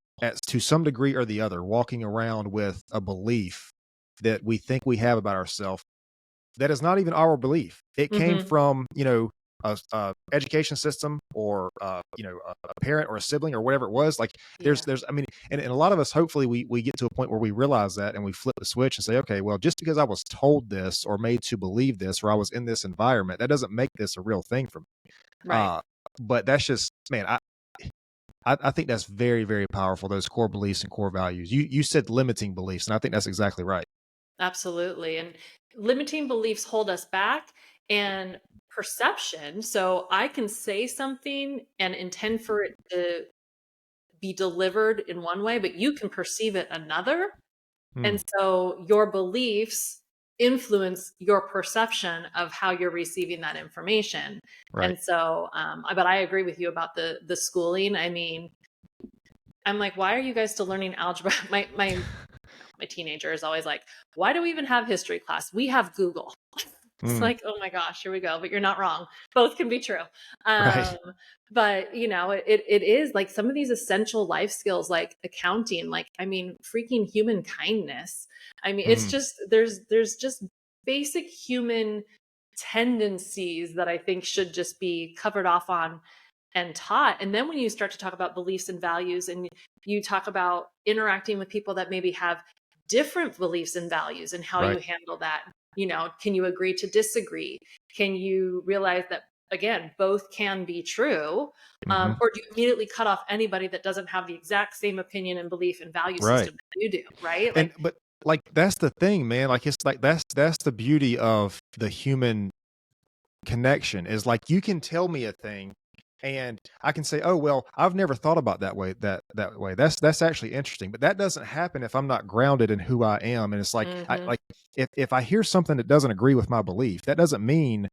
to some degree or the other, walking around with a belief that we think we have about ourselves that is not even our belief. It came Hmm. from, a education system, or, a parent or a sibling or whatever it was. Like, Yeah. I mean, and a lot of us, hopefully we get to a point where we realize that and we flip the switch and say, okay, well, just because I was told this or made to believe this, or I was in this environment, that doesn't make this a real thing for me. Right. Uh, but that's just, man, I think that's very, very powerful. Those core beliefs and core values. You said limiting beliefs, and I think that's exactly right. Absolutely. And limiting beliefs hold us back, and perception. So I can say something and intend for it to be delivered in one way, but you can perceive it another. Hmm. And so your beliefs influence your perception of how you're receiving that information. Right. And so, but I agree with you about the schooling. I mean, I'm like, why are you guys still learning algebra? My teenager is always like, why do we even have history class? We have Google. It's Mm, like, oh my gosh, here we go. But you're not wrong. Both can be true. right. But it is like some of these essential life skills, like accounting, like, I mean, freaking human kindness. I mean, it's Mm, just, there's just basic human tendencies that I think should just be covered off on and taught. And then when you start to talk about beliefs and values, and you talk about interacting with people that maybe have different beliefs and values, and how you right. handle that, can you agree to disagree? Can you realize that, again, both can be true? Hmm. Or do you immediately cut off anybody that doesn't have the exact same opinion and belief and value Right. system that you do, right? And Like, but like that's the thing, man. Like it's like that's the beauty of the human connection is like you can tell me a thing and I can say, "Oh, well, I've never thought about that way. That's actually interesting." But that doesn't happen if I'm not grounded in who I am. And it's like I mm-hmm, like if I hear something that doesn't agree with my belief, that doesn't mean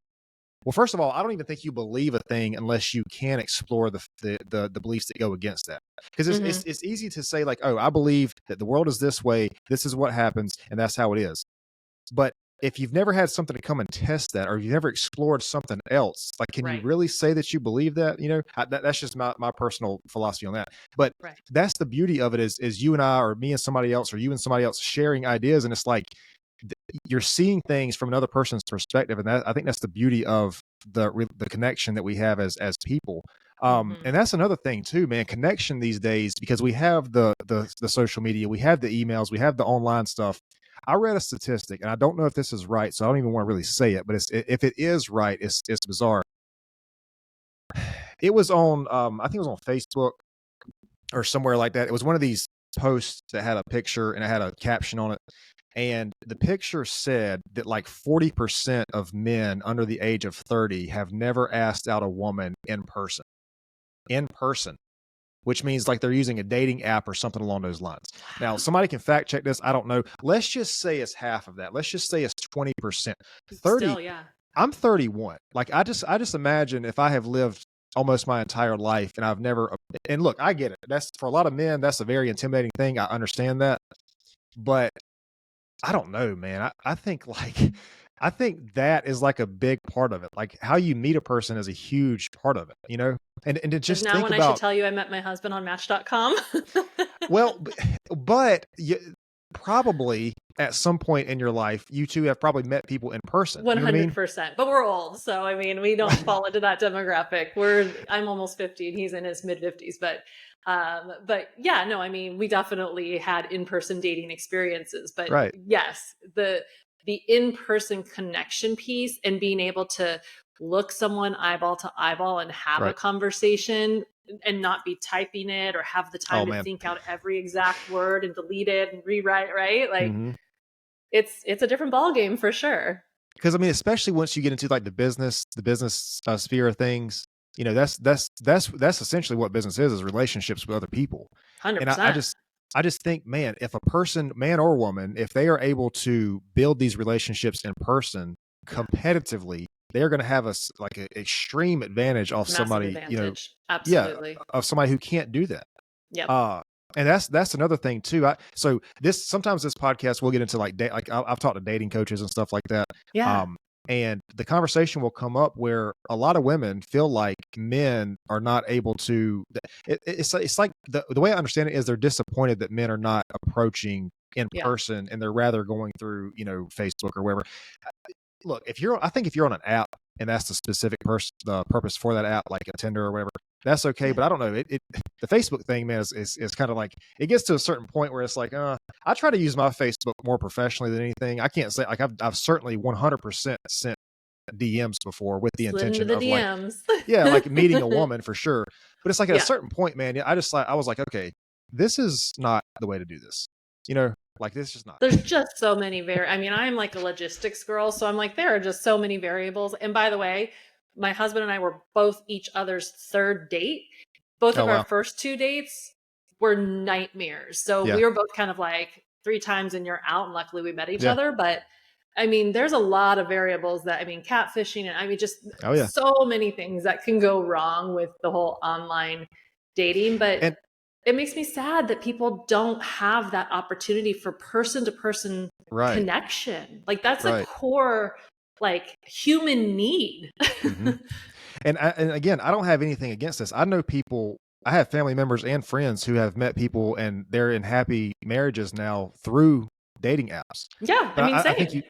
well, first of all, I don't even think you believe a thing unless you can explore the beliefs that go against that. Because mm-hmm, it's easy to say like, "Oh, I believe that the world is this way. This is what happens, and that's how it is." But if you've never had something to come and test that, or you've never explored something else, like, can you right, really say that you believe that? That's just my personal philosophy on that. But right, that's the beauty of it is you and I, or me and somebody else, or you and somebody else sharing ideas, and it's like you're seeing things from another person's perspective, and that I think that's the beauty of the connection that we have as people. mm-hmm, And that's another thing too, man. Connection these days because we have the social media, we have the emails, we have the online stuff. I read a statistic, and I don't know if this is right, so I don't even want to really say it. But if it is right, it's bizarre. It was on, I think it was on Facebook or somewhere like that. It was one of these posts that had a picture and it had a caption on it, and the picture said that like 40% of men under the age of 30 have never asked out a woman in person. In person. Which means like they're using a dating app or something along those lines. Now, wow, somebody can fact check this. I don't know. Let's just say it's half of that. Let's just say it's 20%. 30, still, yeah, I'm 31. Like I just imagine if I have lived almost my entire life and I've never and look, I get it. That's for a lot of men, that's a very intimidating thing. I understand that. But I don't know, man. I think like I think that is like a big part of it. Like how you meet a person is a huge part of it. And to is just now think when I should about tell you I met my husband on Match.com. well, but probably at some point in your life, you two have probably met people in person. You know what I mean? 100%. But we're old. So, I mean, we don't fall into that demographic. I'm almost 50 and he's in his mid 50s. But yeah, no, I mean, we definitely had in-person dating experiences. But Right, yes, the in-person connection piece and being able to look someone eyeball to eyeball and have a right. conversation and not be typing it or have the Oh time to man. think out every exact word and delete it and rewrite, right? Like, Hmm. it's a different ball game for sure. Because I mean, especially once you get into like the business sphere of things, that's essentially what business is relationships with other people. And I 100%. just I just think, man, if a person, man or woman, if they are able to build these relationships in person Yeah. competitively, they're going to have like an extreme advantage off Massive somebody, advantage. yeah, Absolutely. of somebody who can't do that. Yep. Uh, and that's another thing too. So this sometimes this podcast we'll get into like I've talked to dating coaches and stuff like that. Yeah. Um, and the conversation will come up where a lot of women feel like men are not able to. It's like the way I understand it is they're disappointed that men are not approaching in Yeah. person and they're rather going through Facebook or wherever. Look, I think if you're on an app and that's the specific the purpose for that app, like a Tinder or whatever, that's okay. Yeah. But I don't know. The Facebook thing, man, is kind of like it gets to a certain point where it's like, I try to use my Facebook more professionally than anything. I can't say like I've certainly 100% sent DMs before with the Slid into intention the of like, DMs. yeah, like meeting a woman for sure. But it's like at a Yeah. certain point, man, I was like, okay, this is not the way to do this. Like this is just not. There's just so many I mean, I'm like a logistics girl, so I'm like, there are just so many variables. And by the way, my husband and I were both each other's third date. Both Oh of our wow, first two dates were nightmares. So yeah, we were both kind of like three times and you're out. And luckily we met each yeah, other. But I mean, there's a lot of variables I mean, catfishing and I mean, just oh yeah, so many things that can go wrong with the whole online dating. But and it makes me sad that people don't have that opportunity for person to person right, connection. Like that's a right. core like human need. hmm and again, I don't have anything against this. I know people. I have family members and friends who have met people and they're in happy marriages now through dating apps. Yeah, I But mean, I think same. you,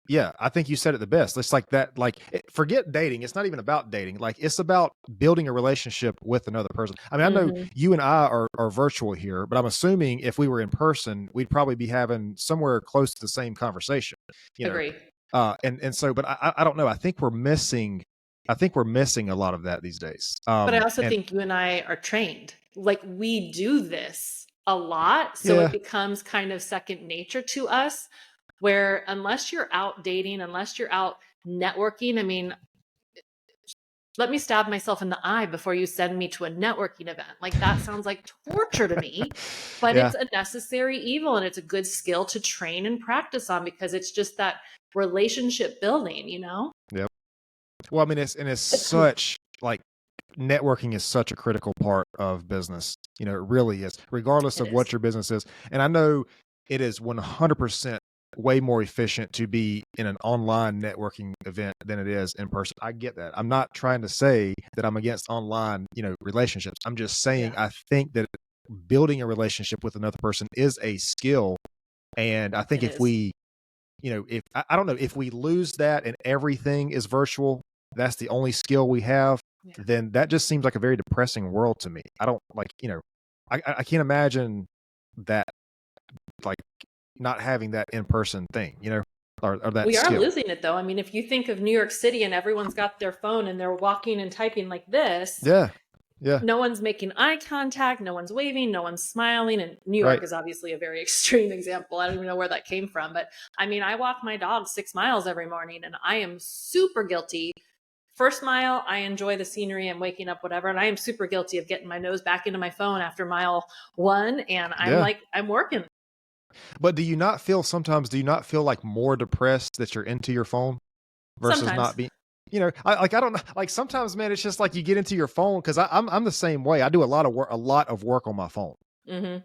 yeah, I think you said it the best. It's like that, like, forget dating. It's not even about dating. Like, it's about building a relationship with another person. I mean, I know Hmm. you and I are virtual here, but I'm assuming if we were in person, we'd probably be having somewhere close to the same conversation, you know? Agree. And so, but I don't know. I think we're missing a lot of that these days. But I also And think you and I are trained. Like we do this a lot. So it yeah, becomes kind of second nature to us, where unless you're out dating, unless you're out networking, I mean, let me stab myself in the eye before you send me to a networking event. Like that sounds like torture to me, but yeah, it's a necessary evil and it's a good skill to train and practice on because it's just that relationship building, you know? yeah. Well, I mean, it's such like networking is such a critical part of business. You know, it really is, regardless It of what is. your business is. And I know it is 100% way more efficient to be in an online networking event than it is in person. I get that. I'm not trying to say that I'm against online, relationships. I'm just saying Yeah, I think that building a relationship with another person is a skill. And I think it if is. we, if I don't know, if we lose that and everything is virtual, that's the only skill we have, Yeah. then that just seems like a very depressing world to me. I don't like, I can't imagine that, like, not having that in person thing, or that We are skill. losing it though. I mean, if you think of New York City and everyone's got their phone and they're walking and typing like this, Yeah. Yeah. no one's making eye contact, no one's waving, no one's smiling. And New York Right. is obviously a very extreme example. I don't even know where that came from. But I mean, I walk my dog 6 miles every morning and I am super guilty. First mile, I enjoy the scenery, I'm waking up, whatever. And I am super guilty of getting my nose back into my phone after mile one. And I'm Yeah. like, I'm working. But do you not feel like more depressed that you're into your phone versus Sometimes. not being, I don't know. Like sometimes, man, it's just like you get into your phone. Cause I'm the same way. I do a lot of work on my phone. Hmm.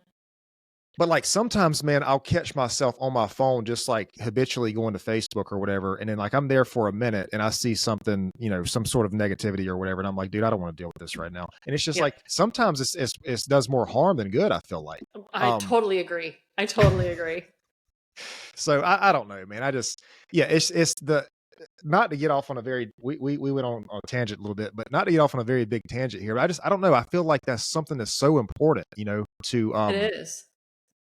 But, like, sometimes, man, I'll catch myself on my phone just, like, habitually going to Facebook or whatever, and then, like, I'm there for a minute and I see something, some sort of negativity or whatever, and I'm like, "Dude, I don't wanna deal with this right now." And it's just Yep. like, sometimes it's does more harm than good, I feel like. I Um, totally agree. I totally agree. so I don't know, man, I just yeah, it's the not to get off on a very we went on a tangent a little bit, but not to get off on a very big tangent here, but I don't know, I feel like that's something that's so important, It is.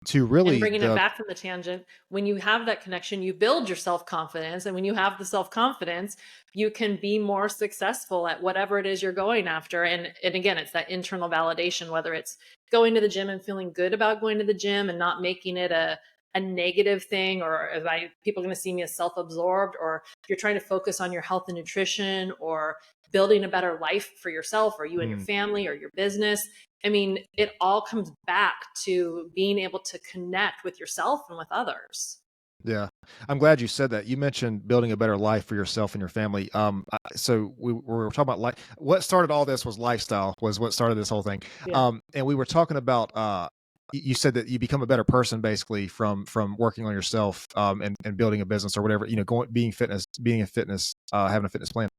to And really bringing it the back from the tangent, when you have that connection, you build your self confidence. And when you have the self confidence, you can be more successful at whatever it is you're going after. And again, it's that internal validation, whether it's going to the gym and feeling good about going to the gym and not making it a negative thing, or if people are going to see me as self absorbed, or you're trying to focus on your health and nutrition, or building a better life for yourself, or you and your mm. family, or your business. I mean, it all comes back to being able to connect with yourself and with others. Yeah. I'm glad you said that. You mentioned building a better life for yourself and your family. So we were talking about what started all this was lifestyle was what started this whole thing. Yeah. And we were talking about, you said that you become a better person basically from working on yourself, and building a business or whatever, being a fitness, having a fitness plan.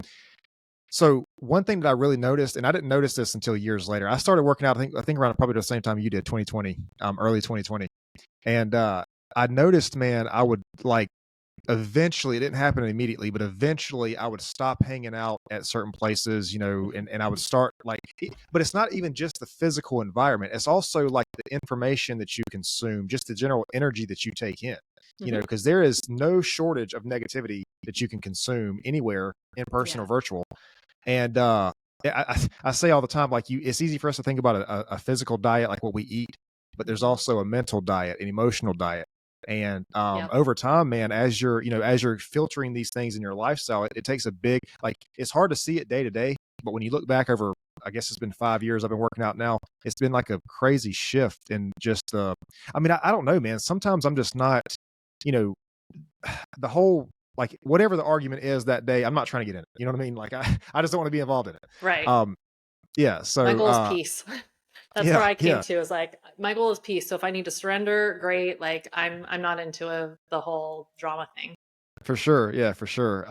So one thing that I really noticed, and I didn't notice this until years later, I started working out, I think around probably the same time you did, 2020, early 2020. And I noticed, man, I would like eventually, it didn't happen immediately, but eventually I would stop hanging out at certain places, and I would start but it's not even just the physical environment. It's also like the information that you consume, just the general energy that you take in, Hmm. because there is no shortage of negativity that you can consume anywhere in person Yeah. or virtual. And I say all the time, like it's easy for us to think about a physical diet, like what we eat, but there's Hmm. also a mental diet, an emotional diet. And Yep. over time, man, as you're filtering these things in your lifestyle, it takes a big, like, it's hard to see it day to day, but when you look back over, I guess it's been 5 years I've been working out now, it's been like a crazy shift in just I mean, I don't know, man. Sometimes I'm just not, you know, the whole, like, whatever the argument is that day, I'm not trying to get in it. You know what I mean? Like, I just don't want to be involved in it. Right. Um, yeah. My So, goal is peace. That's where yeah, I came yeah, to, is like my goal is peace. So if I need to surrender, great. Like I'm not into the whole drama thing. For sure. Yeah, for sure.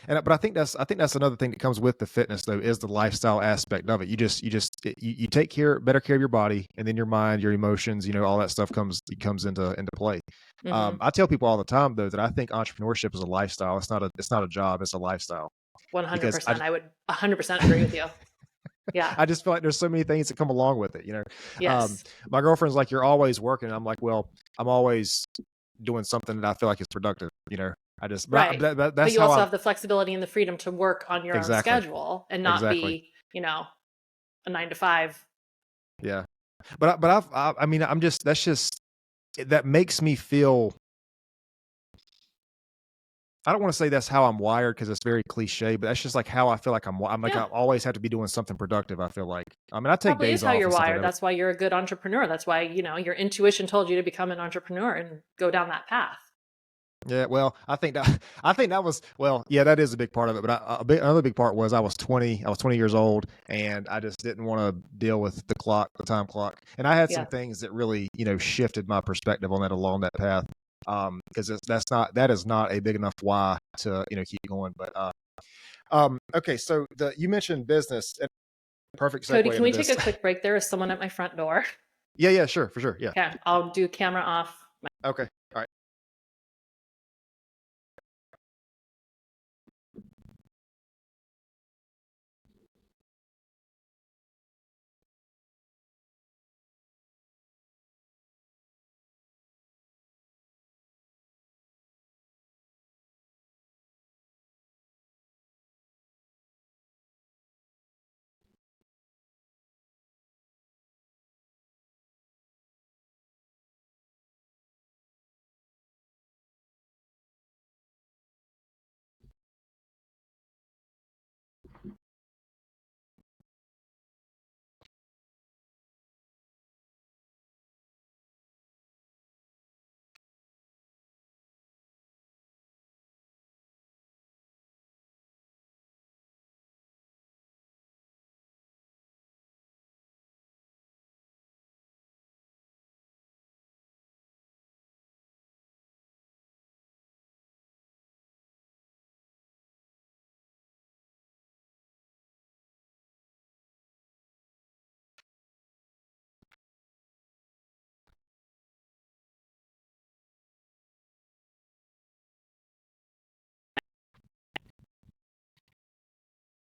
But I think that's another thing that comes with the fitness though, is the lifestyle aspect of it. You take better care of your body, and then your mind, your emotions, all that stuff comes into play. Hmm. I tell people all the time though that I think entrepreneurship is a lifestyle. It's not a job. It's a lifestyle because 100%. I would 100% agree with you. Yeah. I just feel like there's so many things that come along with it. Yes. My girlfriend's like, "You're always working." I'm like, "Well, I'm always doing something that I feel like is productive." Right. But That's you how also I'm have the flexibility and the freedom to work on your own exactly, schedule and not exactly. be, a 9 to 5. Yeah. I mean, that makes me feel, I don't want to say that's how I'm wired because it's very cliche, but that's just like how I feel like I'm like, I Yeah. always have to be doing something productive. I feel like, I mean, I take Probably is days how off you're and stuff like wired. that. That's why you're a good entrepreneur. That's why, your intuition told you to become an entrepreneur and go down that path. Yeah, well, I think that was, well, yeah, that is a big part of it. But another big part was I was 20. I was 20 years old, and I just didn't want to deal with the time clock. And I had some Yeah. things that really, shifted my perspective on that along that path. Because that is not a big enough why to keep going. But okay, so you mentioned business. And perfect Cody, segue can into we take this. a quick break? There is someone at my front door. Yeah, yeah, sure, for sure, yeah. Okay, I'll do camera off. Okay, all right.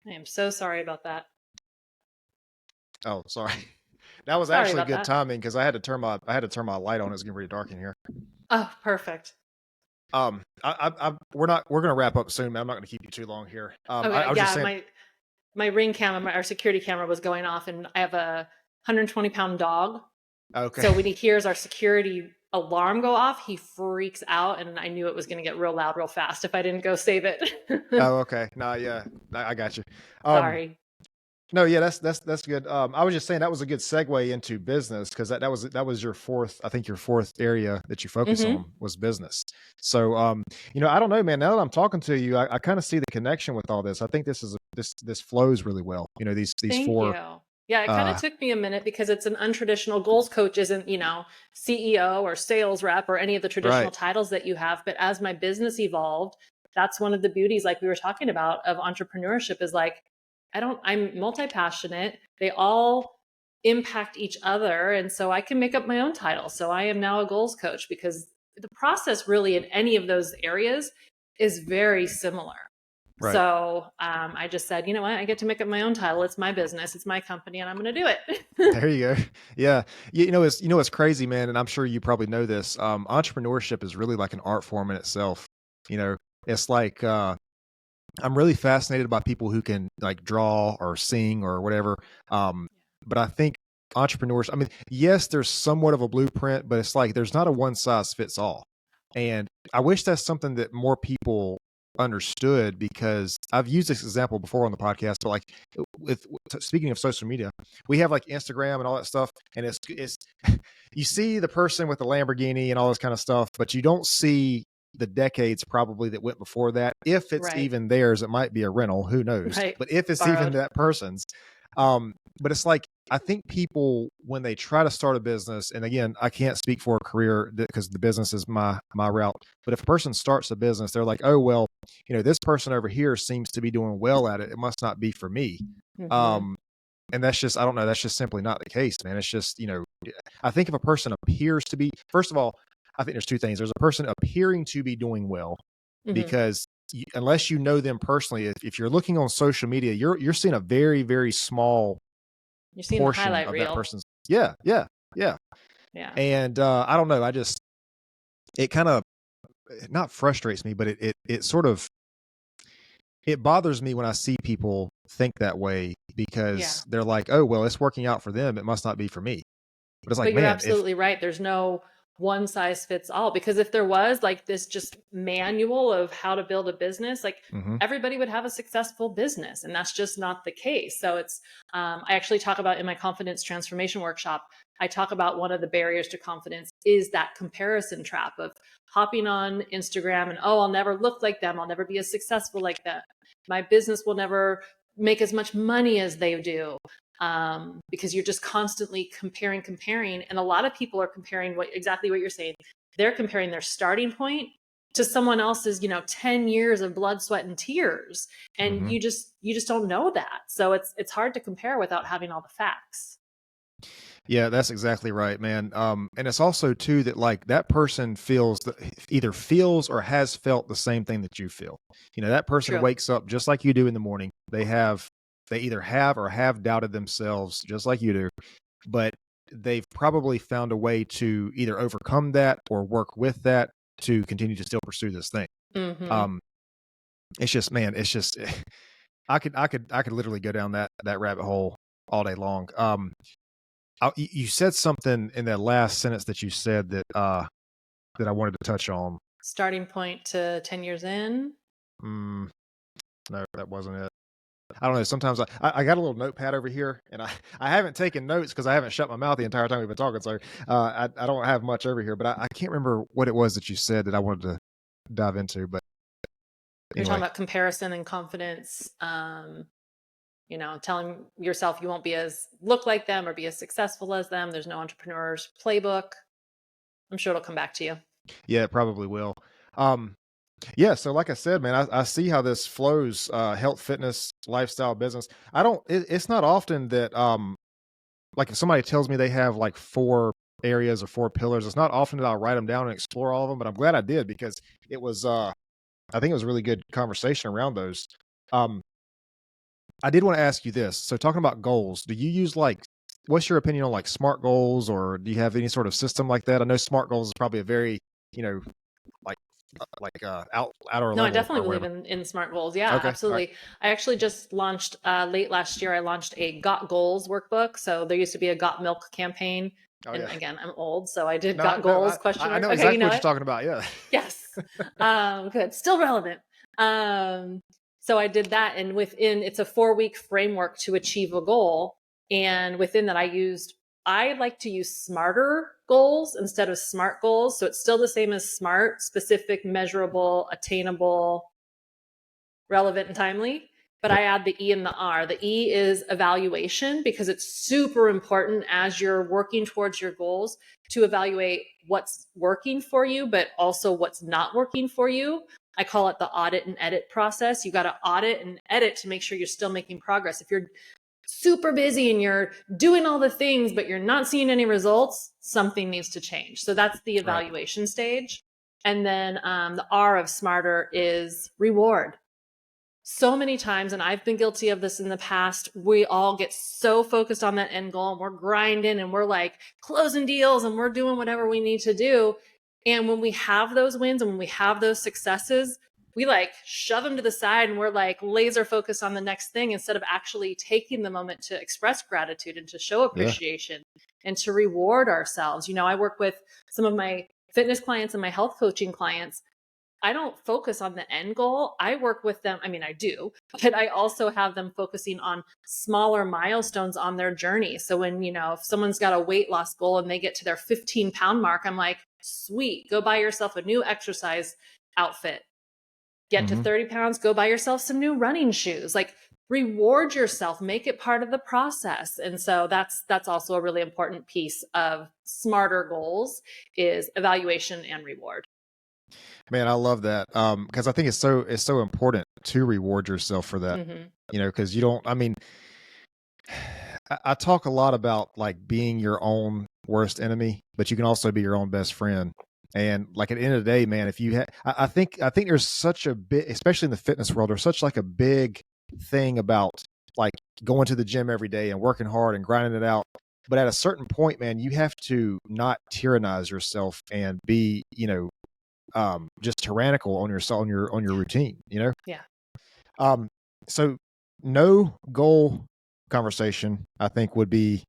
I am so sorry about that. Oh, sorry. That was Sorry actually about good that. timing because I had to turn my light on. It's getting pretty dark in here. Oh, perfect. We're gonna wrap up soon, man. I'm not gonna keep you too long here. I Okay, was just yeah, saying. my ring camera, our security camera was going off, and I have a 120-pound dog. Okay. So when he hears our security alarm go off, he freaks out, and I knew it was going to get real loud real fast if I didn't go save it. Oh, okay. No, yeah, I got you. Um, Sorry. no, yeah, that's good. I was just saying that was a good segue into business because that was your fourth, I think your fourth area that you focus Hmm. on was business. So, I don't know, man. Now that I'm talking to you, I kind of see the connection with all this. I think this flows really well. These Thank four. you. Yeah, it kind of Uh, took me a minute because it's an untraditional goals coach isn't, CEO or sales rep or any of the traditional right, titles that you have. But as my business evolved, that's one of the beauties, like we were talking about, of entrepreneurship is like, I'm multi passionate. They all impact each other. And so I can make up my own title. So I am now a goals coach because the process really in any of those areas is very similar. right. So I just said, you know what? I get to make up my own title. It's my business. It's my company, and I'm going to do it. There you go. Yeah. It's crazy, man. And I'm sure you probably know this. Entrepreneurship is really like an art form in itself. You know, it's like, I'm really fascinated by people who can like draw or sing or whatever. But I think entrepreneurs, I mean, yes, there's somewhat of a blueprint, but it's like there's not a one size fits all. And I wish that's something that more people understood because I've used this example before on the podcast, but like speaking of social media, we have like Instagram and all that stuff. And it's, you see the person with the Lamborghini and all this kind of stuff, but you don't see the decades probably that went before that. If it's Right. even theirs, it might be a rental, who knows? Right. But if it's even Borrowed. that person's, but it's like I think people, when they try to start a business, and again, I can't speak for a career because the business is my route. But if a person starts a business, they're like, oh well, this person over here seems to be doing well at it. It must not be for me. Mm-hmm. Um, and that's just, I don't know, that's just simply not the case, man. It's just, I think if a person appears to be, first of all, I think there's two things. There's a person appearing to be doing well, Mm-hmm. because unless you know them personally, if you're looking on social media, you're seeing a very, very small You're seeing the portion highlight of that reel. person's. Yeah, yeah, yeah. Yeah. And I don't know, it kind of, not frustrates me, but it sort of, it bothers me when I see people think that way, Yeah. because they're like, oh well, it's working out for them, it must not be for me. But it's like, But you're man, if absolutely right. There's no one size fits all, because if there was like this just manual of how to build a business, like Mhm. everybody would have a successful business, and that's just not the case. So it's I actually talk about in my confidence transformation workshop, I talk about one of the barriers to confidence is that comparison trap of hopping on Instagram and, oh, I'll never look like them, I'll never be as successful like that, my business will never make as much money as they do, because you're just constantly comparing. And a lot of people are comparing exactly what you're saying. They're comparing their starting point to someone else's, 10 years of blood, sweat, and tears. And Mhm. you just don't know that. So it's hard to compare without having all the facts. Yeah, that's exactly right, man. And it's also too that, like, that person feels that, either feels or has felt the same thing that you feel. That person True. wakes up just like you do in the morning. They either have or have doubted themselves just like you do, but they've probably found a way to either overcome that or work with that to continue to still pursue this thing. Hmm. Um, it's just, man, it's just, I could literally go down that rabbit hole all day long. You said something in that last sentence that you said that I wanted to touch on. Starting point to 10 years in. Mm, no, that wasn't it. I don't know. Sometimes I got a little notepad over here, and I haven't taken notes because I haven't shut my mouth the entire time we've been talking. So I don't have much over here, but I can't remember what it was that you said that I wanted to dive into. But You're talking anyway, about comparison and confidence. Telling yourself you won't be as look like them or be as successful as them. There's no entrepreneur's playbook. I'm sure it'll come back to you. yeah, it probably will. Um, Yeah, so like I said, man, I see how this flows, health, fitness, lifestyle, business. It's not often that, like if somebody tells me they have like 4 areas or 4 pillars, it's not often that I'll write them down and explore all of them, but I'm glad I did, because it was, I think it was a really good conversation around those. Um, I did want to ask you this. So talking about goals, do you use like, what's your opinion on like SMART goals, or do you have any sort of system like that? I know SMART goals is probably a very, you know, like, outer No, I level definitely or believe whatever. in smart goals. Yeah, Okay. All right. absolutely. I actually just launched late last year. I launched a Got Goals workbook. So there used to be a Got Milk campaign, Oh and yeah. again, I'm old, so I did No, Got no, Goals question I mark. know Okay, you exactly know what you're it. talking about. Yeah. Yes. Good. Still relevant. Um, so I did that, and within it's a 4-week framework to achieve a goal. And within that, I like to use smarter goals instead of smart goals. So it's still the same as smart, specific, measurable, attainable, relevant, and timely. But Yep. I add the E and the R. The E is evaluation, because it's super important as you're working towards your goals to evaluate what's working for you, but also what's not working for you. I call it the audit and edit process. You got to audit and edit to make sure you're still making progress. If you're super busy and you're doing all the things, but you're not seeing any results, something needs to change. So that's the Right. evaluation stage. And then the R of smarter is reward. So many times, and I've been guilty of this in the past, we all get so focused on that end goal and we're grinding and we're like closing deals and we're doing whatever we need to do. And when we have those wins and when we have those successes, we like shove them to the side and we're like laser focused on the next thing instead of actually taking the moment to express gratitude and to show Yeah. appreciation and to reward ourselves. I work with some of my fitness clients and my health coaching clients. I don't focus on the end goal. I work with them. I mean, I do, but I also have them focusing on smaller milestones on their journey. So when, if someone's got a weight loss goal and they get to their 15-pound mark, I'm like, sweet, go buy yourself a new exercise outfit. Get to Hmm. 30 pounds, go buy yourself some new running shoes. Like, reward yourself, make it part of the process. And so that's also a really important piece of smarter goals is evaluation and reward. Man, I love that. Because I think it's so important to reward yourself for that. Mm-hmm. Because you don't. I mean, I talk a lot about like being your own worst enemy, but you can also be your own best friend. And like at the end of the day, man, if you I think there's such a bit, especially in the fitness world, there's such like a big thing about like going to the gym every day and working hard and grinding it out. But at a certain point, man, you have to not tyrannize yourself and be, just tyrannical on your routine, Yeah. So no goal conversation, I think, would be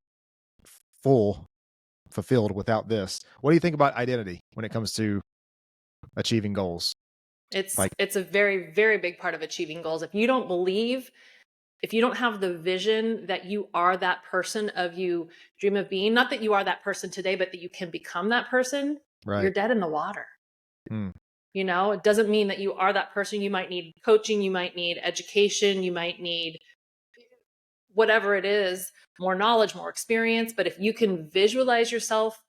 fulfilled without this. What do you think about identity when it comes to achieving goals? It's a very, very big part of achieving goals. If you don't have the vision that you are that person of you dream of being, not that you are that person today, but that you can become that person, Right. you're dead in the water. Mm. It doesn't mean that you are that person. You might need coaching, you might need education, you might need whatever it is, more knowledge, more experience. But if you can visualize yourself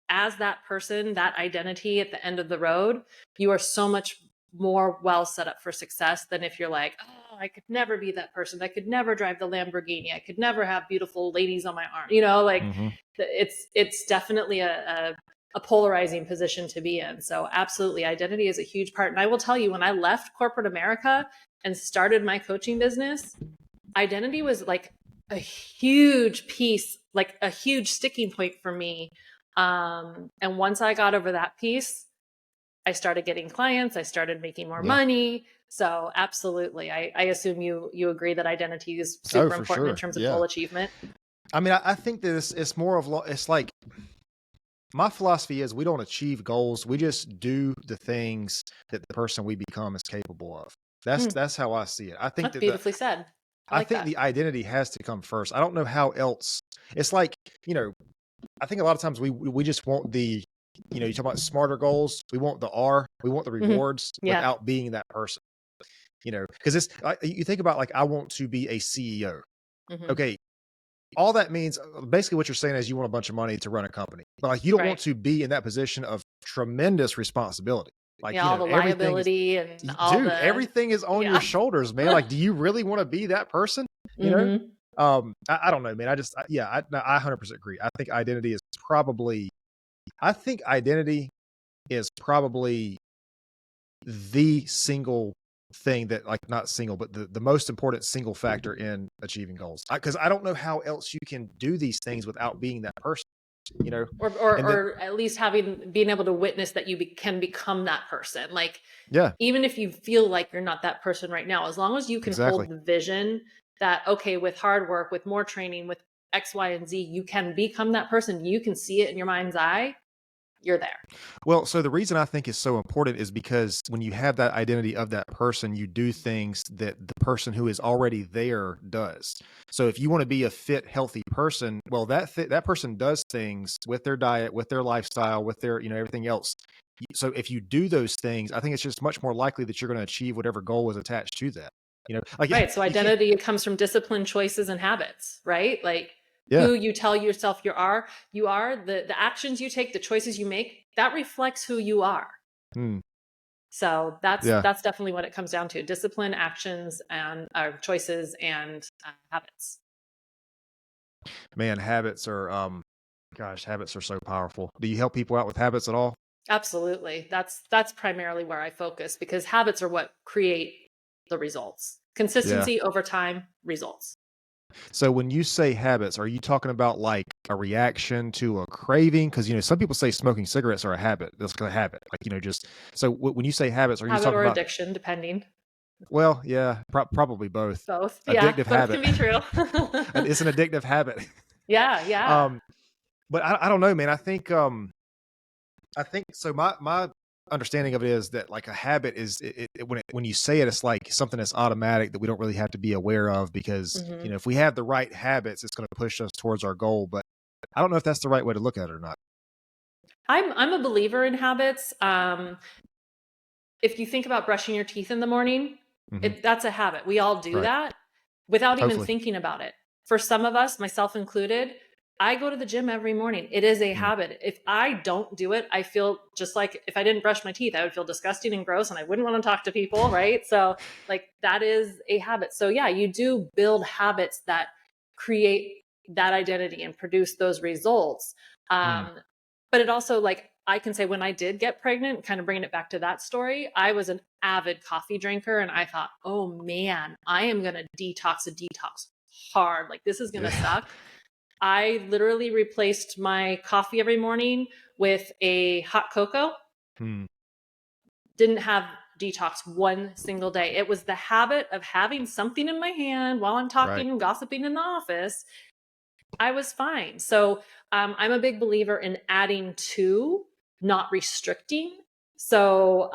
as that person, that identity at the end of the road, you are so much more well set up for success than if you're like, oh, I could never be that person. I could never drive the Lamborghini. I could never have beautiful ladies on my arm. Mm-hmm. It's definitely a polarizing position to be in. So absolutely, identity is a huge part. And I will tell you, when I left corporate America and started my coaching business, identity was like a huge piece, like a huge sticking point for me. And once I got over that piece, I started getting clients, I started making more money. So absolutely. I assume you agree that identity is super important in terms of goal achievement. I mean, I think that it's more of, it's like, my philosophy is we don't achieve goals. We just do the things that the person we become is capable of. That's how I see it. I think that's beautifully said. I think the identity has to come first. I don't know how else. It's like, I think a lot of times we just want the, you talk about smarter goals. We want the R, we want the rewards without being that person, because it's, you think about like, I want to be a CEO. Okay. All that means basically what you're saying is you want a bunch of money to run a company, but like, you don't want to be in that position of tremendous responsibility. Like, all the liability and all everything is on your shoulders, man. Like, do you really want to be that person? I don't know, man. I 100% agree. I think identity is probably the single thing that, like, not single, but the most important single factor in achieving goals. Because I don't know how else you can do these things without being that person. Or at least being able to witness that you can become that person. Like, even if you feel like you're not that person right now, as long as you can hold the vision that, okay, with hard work, with more training, with X, Y, and Z, you can become that person. You can see it in your mind's eye. You're there. Well, so the reason I think is so important is because when you have that identity of that person, you do things that the person who is already there does. So if you want to be a fit, healthy person, well, that person does things with their diet, with their lifestyle, with their, everything else. So if you do those things, I think it's just much more likely that you're going to achieve whatever goal is attached to that. Right. So identity comes from discipline, choices, and habits, right? Like, who you tell yourself you are, the actions you take, the choices you make, that reflects who you are. So that's definitely what it comes down to: discipline, actions, and choices and habits. Man, habits are habits are so powerful. Do you help people out with habits at all? Absolutely. That's primarily where I focus, because habits are what create the results. Consistency over time, results. So when you say habits, are you talking about like a reaction to a craving? Because, some people say smoking cigarettes are a habit. That's a habit. Like, so when you say habits, are you talking about addiction, depending? Well, yeah, probably both. Both. Addictive habit. Both can be true. It's an addictive habit. Yeah. But I don't know, man. I think so. My understanding of it is that like a habit is when you say it, it's like something that's automatic that we don't really have to be aware of, because if we have the right habits, it's going to push us towards our goal. But I don't know if that's the right way to look at it or not. I'm a believer in habits. If you think about brushing your teeth in the morning, that's a habit. We all do that. without even Hopefully. thinking about it. For some of us, myself included, I go to the gym every morning. It is a habit. If I don't do it, I feel just like if I didn't brush my teeth, I would feel disgusting and gross and I wouldn't want to talk to people, right? So like that is a habit. So yeah, you do build habits that create that identity and produce those results. But it also, like, I can say when I did get pregnant, kind of bringing it back to that story, I was an avid coffee drinker and I thought, oh man, I am going to detox hard. Like this is going to suck. I literally replaced my coffee every morning with a hot cocoa. Didn't have detox one single day. It was the habit of having something in my hand while I'm talking and gossiping in the office. I was fine. So I'm a big believer in adding to, not restricting. So,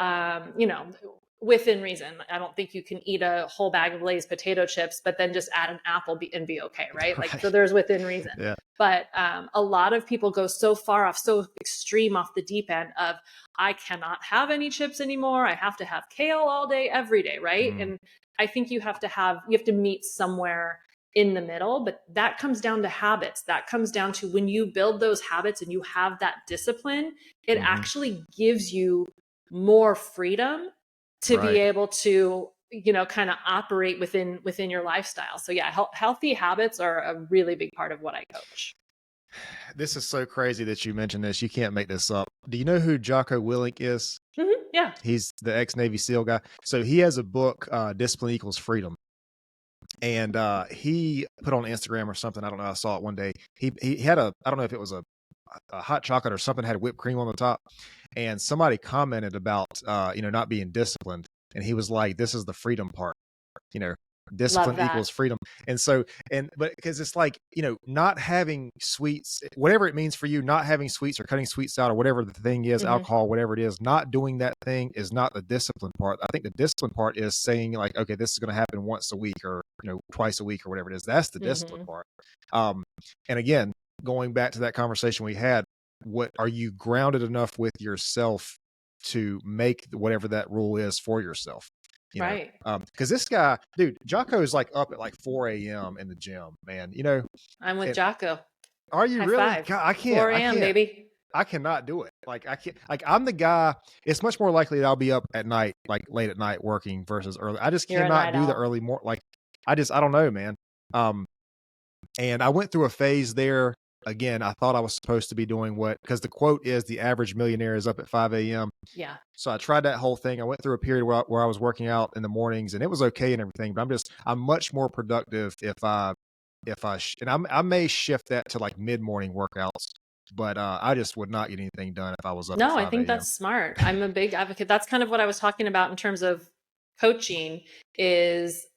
within reason. I don't think you can eat a whole bag of Lay's potato chips, but then just add an apple and be okay, right? Like, so there's within reason. Yeah. But a lot of people go so far off, so extreme off the deep end of, I cannot have any chips anymore. I have to have kale all day, every day, right? And I think you have to meet somewhere in the middle, but that comes down to habits. That comes down to when you build those habits and you have that discipline, it actually gives you more freedom to be able to, kind of operate within your lifestyle. So yeah, healthy habits are a really big part of what I coach. This is so crazy that you mentioned this. You can't make this up. Do you know who Jocko Willink is? Yeah. He's the ex-Navy SEAL guy. So he has a book, Discipline Equals Freedom. And he put on Instagram or something. I don't know. I saw it one day. He had I don't know if it was a hot chocolate or something, had whipped cream on the top. And somebody commented about, not being disciplined. And he was like, this is the freedom part, discipline equals freedom. And so, but because it's like, not having sweets, whatever it means for you, not having sweets or cutting sweets out or whatever the thing is, alcohol, whatever it is, not doing that thing is not the discipline part. I think the discipline part is saying like, okay, this is going to happen once a week or, twice a week or whatever it is. That's the discipline part. And again, going back to that conversation we had, what are you grounded enough with yourself to make whatever that rule is for yourself? Right. Because this guy, dude, Jocko is like up at like 4 a.m. in the gym, man. I'm with Jocko. Are you High really? five. God, I can't. 4 a.m. baby. I cannot do it. Like I can't. Like I'm the guy. It's much more likely that I'll be up at night, like late at night working versus early. I just cannot do the early morning. Like I don't know, man. And I went through a phase there. Again, I thought I was supposed to be doing because the quote is the average millionaire is up at 5 a.m. Yeah. So I tried that whole thing. I went through a period where I was working out in the mornings and it was okay and everything, but I'm much more productive I may shift that to like mid-morning workouts, but I just would not get anything done if I was up at 5 I think that's smart. I'm a big advocate. That's kind of what I was talking about in terms of coaching, is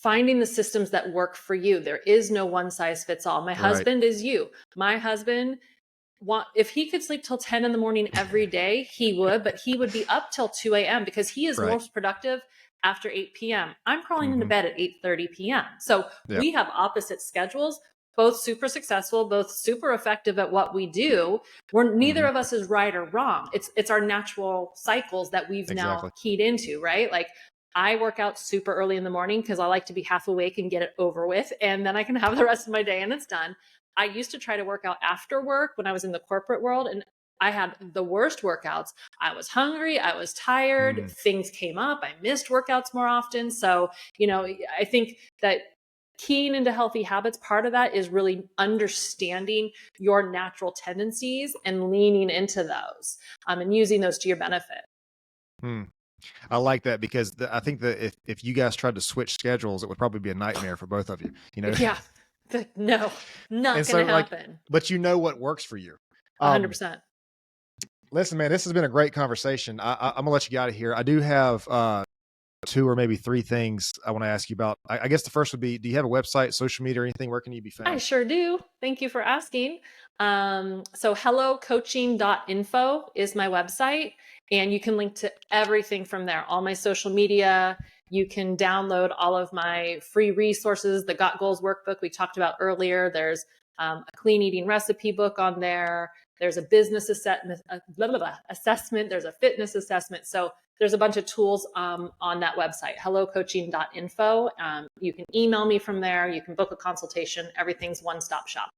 finding the systems that work for you. There is no one size fits all. My husband is you. My husband, if he could sleep till 10 in the morning every day, he would, but he would be up till 2 a.m. because he is most productive after 8 p.m. I'm crawling into bed at 8:30 p.m. So we have opposite schedules, both super successful, both super effective at what we do. Neither of us is right or wrong. It's our natural cycles that we've now keyed into, right? Like, I work out super early in the morning because I like to be half awake and get it over with. And then I can have the rest of my day and it's done. I used to try to work out after work when I was in the corporate world, and I had the worst workouts. I was hungry. I was tired. Things came up. I missed workouts more often. So, I think that keying into healthy habits, part of that is really understanding your natural tendencies and leaning into those and using those to your benefit. I like that because I think that if you guys tried to switch schedules, it would probably be a nightmare for both of you. Yeah. No, not going to happen. But what works for you. 100%. Listen, man, this has been a great conversation. I'm gonna let you get out of here. I do have 2 or maybe 3 things I want to ask you about. I guess the first would be, do you have a website, social media, or anything? Where can you be found? I sure do. Thank you for asking. So hellocoaching.info is my website, and you can link to everything from there, all my social media. You can download all of my free resources, the Got Goals workbook we talked about earlier. There's a clean eating recipe book on there. There's a business assessment. There's a fitness assessment. So there's a bunch of tools on that website, hellocoaching.info. You can email me from there. You can book a consultation. Everything's one-stop shop.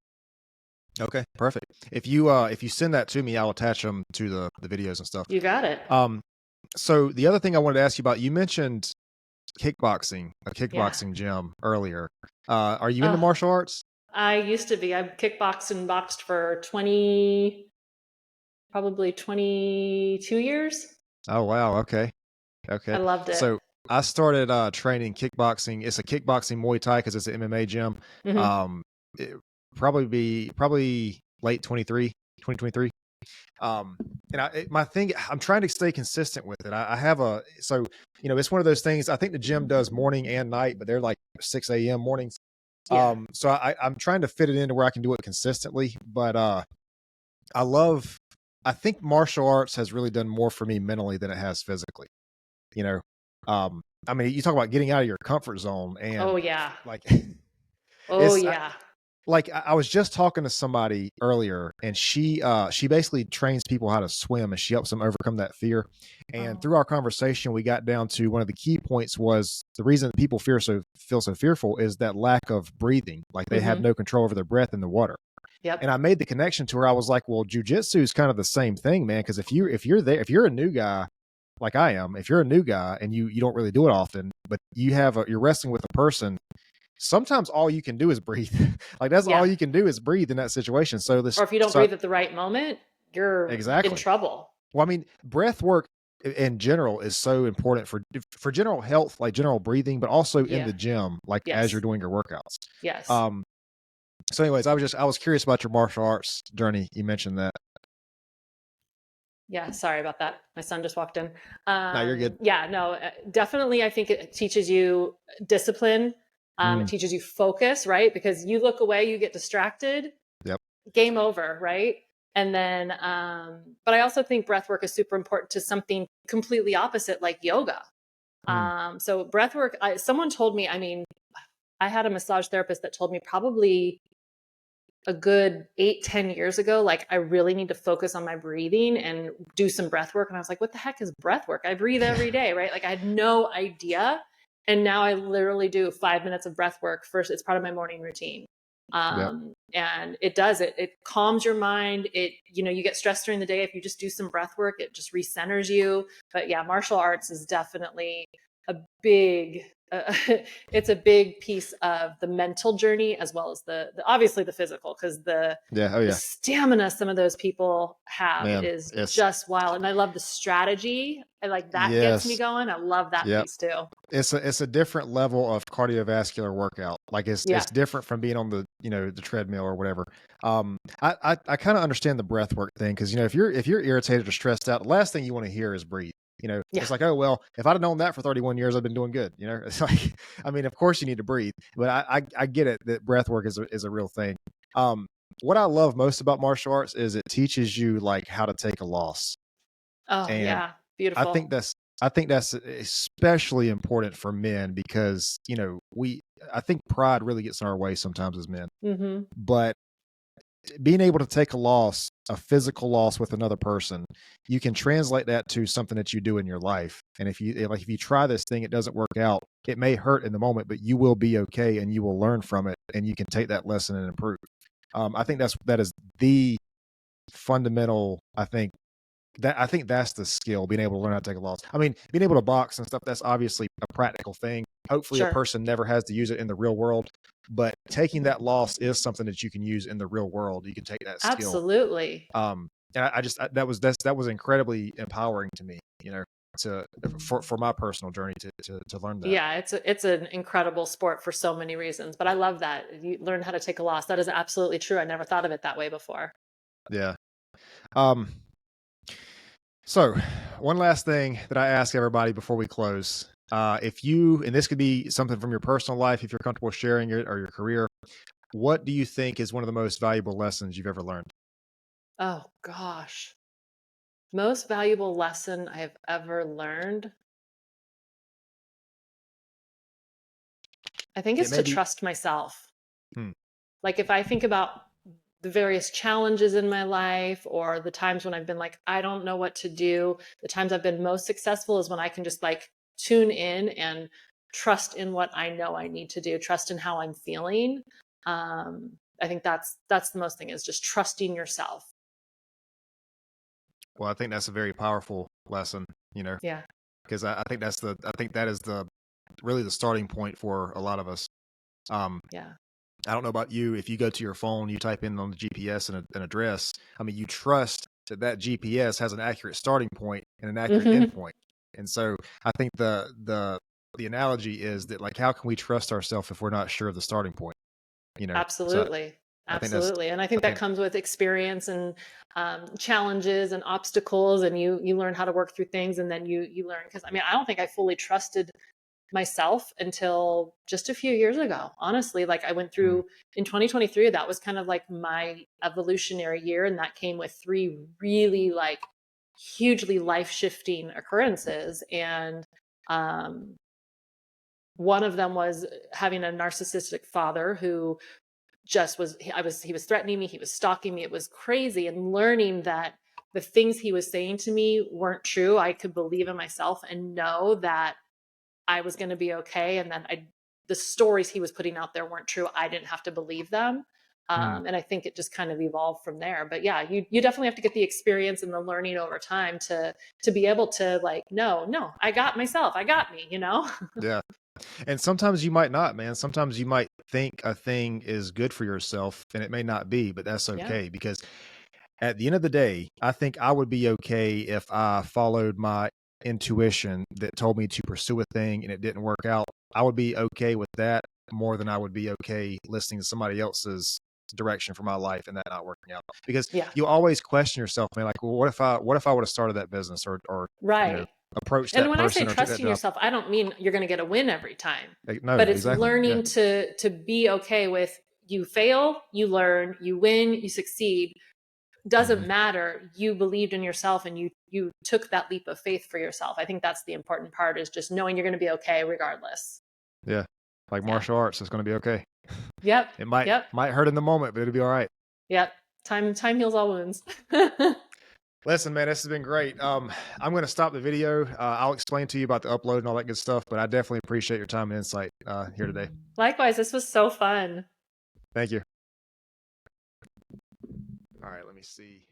Okay, perfect. If you send that to me, I'll attach them to the videos and stuff. You got it. So the other thing I wanted to ask you about, you mentioned kickboxing, a Yeah. kickboxing gym earlier. Are you into martial arts? I used to be. I kickboxed and boxed for probably 22 years. Oh, wow. Okay. I loved it. So I started training kickboxing. It's a kickboxing Muay Thai because it's an MMA gym. Mhm. It probably late 2023. My thing, I'm trying to stay consistent with it. I have it's one of those things. I think the gym does morning and night, but they're like 6 a.m. mornings. Yeah. So I'm trying to fit it into where I can do it consistently. But I think martial arts has really done more for me mentally than it has physically. You know, I mean, you talk about getting out of your comfort zone, and Oh yeah. like Oh it's yeah. like I was just talking to somebody earlier, and she basically trains people how to swim, and she helps them overcome that fear. And through our conversation, we got down to one of the key points was the reason people feel so fearful is that lack of breathing, like they have no control over their breath in the water. Yep. And I made the connection to where I was like, well, jujitsu is kind of the same thing, man. Because if you're a new guy like I am, if you're a new guy and you don't really do it often, but you're wrestling with a person, sometimes all you can do is breathe. Like that's all you can do is breathe in that situation. So or if you don't breathe at the right moment, you're in trouble. Well, I mean, breath work in general is so important for general health, like general breathing, but also in the gym, like as you're doing your workouts. Yes. So anyways, I was curious about your martial arts journey. You mentioned that. Yeah, sorry about that. My son just walked in. No, you're good. Yeah, no, definitely. I think it teaches you discipline. It teaches you focus, right? Because you look away, you get distracted. Yep. Game over, right? And then, but I also think breath work is super important to something completely opposite, like yoga. So breath work, someone told me, I mean, I had a massage therapist that told me probably a good 8-10 years ago, like I really need to focus on my breathing and do some breath work. And I was like, what the heck is breath work? I breathe every day, right? Like I had no idea. And now I literally do 5 minutes of breath work first. It's part of my morning routine. And it calms your mind. You get stressed during the day. If you just do some breath work, it just recenters you. But yeah, martial arts is definitely a big it's a big piece of the mental journey as well as the obviously the physical, because the stamina some of those people have is just wild. And I love the strategy. I like that gets me going. I love that piece too. It's a different level of cardiovascular workout. Like it's different from being on the the treadmill or whatever. I kind of understand the breath work thing, because if you're irritated or stressed out, the last thing you want to hear is breathe. It's like, oh, well, if I'd have known that for 31 years, I've been doing good. It's like, I mean, of course you need to breathe, but I get it that breath work is a real thing. What I love most about martial arts is it teaches you like how to take a loss. Oh, and yeah. Beautiful. I think that's especially important for men, because, I think pride really gets in our way sometimes as men, but being able to take a physical loss with another person, you can translate that to something that you do in your life. And if you try this thing, it doesn't work out, it may hurt in the moment, but you will be okay and you will learn from it and you can take that lesson and improve. I think that is the fundamental, I think that's the skill, being able to learn how to take a loss. I mean, being able to box and stuff, that's obviously a practical thing. Hopefully a person never has to use it in the real world, but taking that loss is something that you can use in the real world. You can take that skill. Absolutely. And that was incredibly empowering to me, for my personal journey to learn that. Yeah, it's an incredible sport for so many reasons, but I love that you learn how to take a loss. That is absolutely true. I never thought of it that way before. Yeah. So one last thing that I ask everybody before we close, and this could be something from your personal life, if you're comfortable sharing it, or your career, what do you think is one of the most valuable lessons you've ever learned? Oh gosh. Most valuable lesson I have ever learned. I think it's to trust myself. Like if I think about the various challenges in my life, or the times when I've been like, I don't know what to do. The times I've been most successful is when I can just like tune in and trust in what I know I need to do, trust in how I'm feeling. I think that's the most thing, is just trusting yourself. Well, I think that's a very powerful lesson, Yeah. because I think that is really the starting point for a lot of us. Yeah. I don't know about you. If you go to your phone, you type in on the GPS an address. I mean, you trust that GPS has an accurate starting point and an accurate end Hmm. point. And so I think the analogy is that, like, how can we trust ourselves if we're not sure of the starting point? So Absolutely. I think that's Absolutely. And I I think that think comes with experience and challenges and obstacles, and you learn how to work through things, and then you learn, because I mean, I don't think I fully trusted myself until just a few years ago. Honestly, like I went mm, through in 2023, that was kind of like my evolutionary year, and that came with three really like hugely life-shifting occurrences. And um one of them was having a narcissistic father who just was he was threatening me, he was stalking me, it was crazy, and learning that the things he was saying to me weren't true. I could believe in myself and know that I was going to be okay, and then the stories he was putting out there weren't true. I didn't have to believe them. mm, And I think it just kind of evolved from there. But yeah, you definitely have to get the experience and the learning over time to be able to like, no, I got myself, I got me, you know? yeah. And sometimes you might not, man. Sometimes you might think a thing is good for yourself and it may not be, but that's Yeah. okay, because at the end of the day, I think I would be okay if I followed my intuition that told me to pursue a thing and it didn't work out. I would be okay with that more than I would be okay listening to somebody else's direction for my life and that not working out. Because Yeah. you always question yourself, man, like, well, what if I would have started that business, or you know, Right. approached And that when I say person or took that trusting job? yourself, I don't mean you're going to get a win every time, Like, no, but it's exactly. Yeah. learning to be okay with, you fail, you learn, you win, you succeed. Hmm. Doesn't matter. You believed in yourself, and you took that leap of faith for yourself. I think that's the important part, is just knowing you're going to be okay regardless. Yeah. Like Yeah. martial arts, it's going to be okay. Yep. It might Yep. might hurt in the moment, but it'll be all right. Yep. Time heals all wounds. Listen, man, this has been great. I'm going to stop the video. I'll explain to you about the upload and all that good stuff, but I definitely appreciate your time and insight here today. Likewise, this was so fun. Thank you. All right, let me see.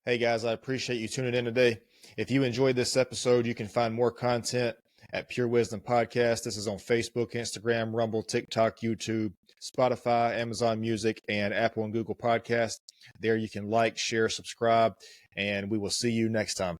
Hey guys, I appreciate you tuning in today. If you enjoyed this episode, you can find more content at Pure Wisdom Podcast. This is on Facebook, Instagram, Rumble, TikTok, YouTube, Spotify, Amazon Music, and Apple and Google Podcasts. There you can like, share, subscribe, and we will see you next time.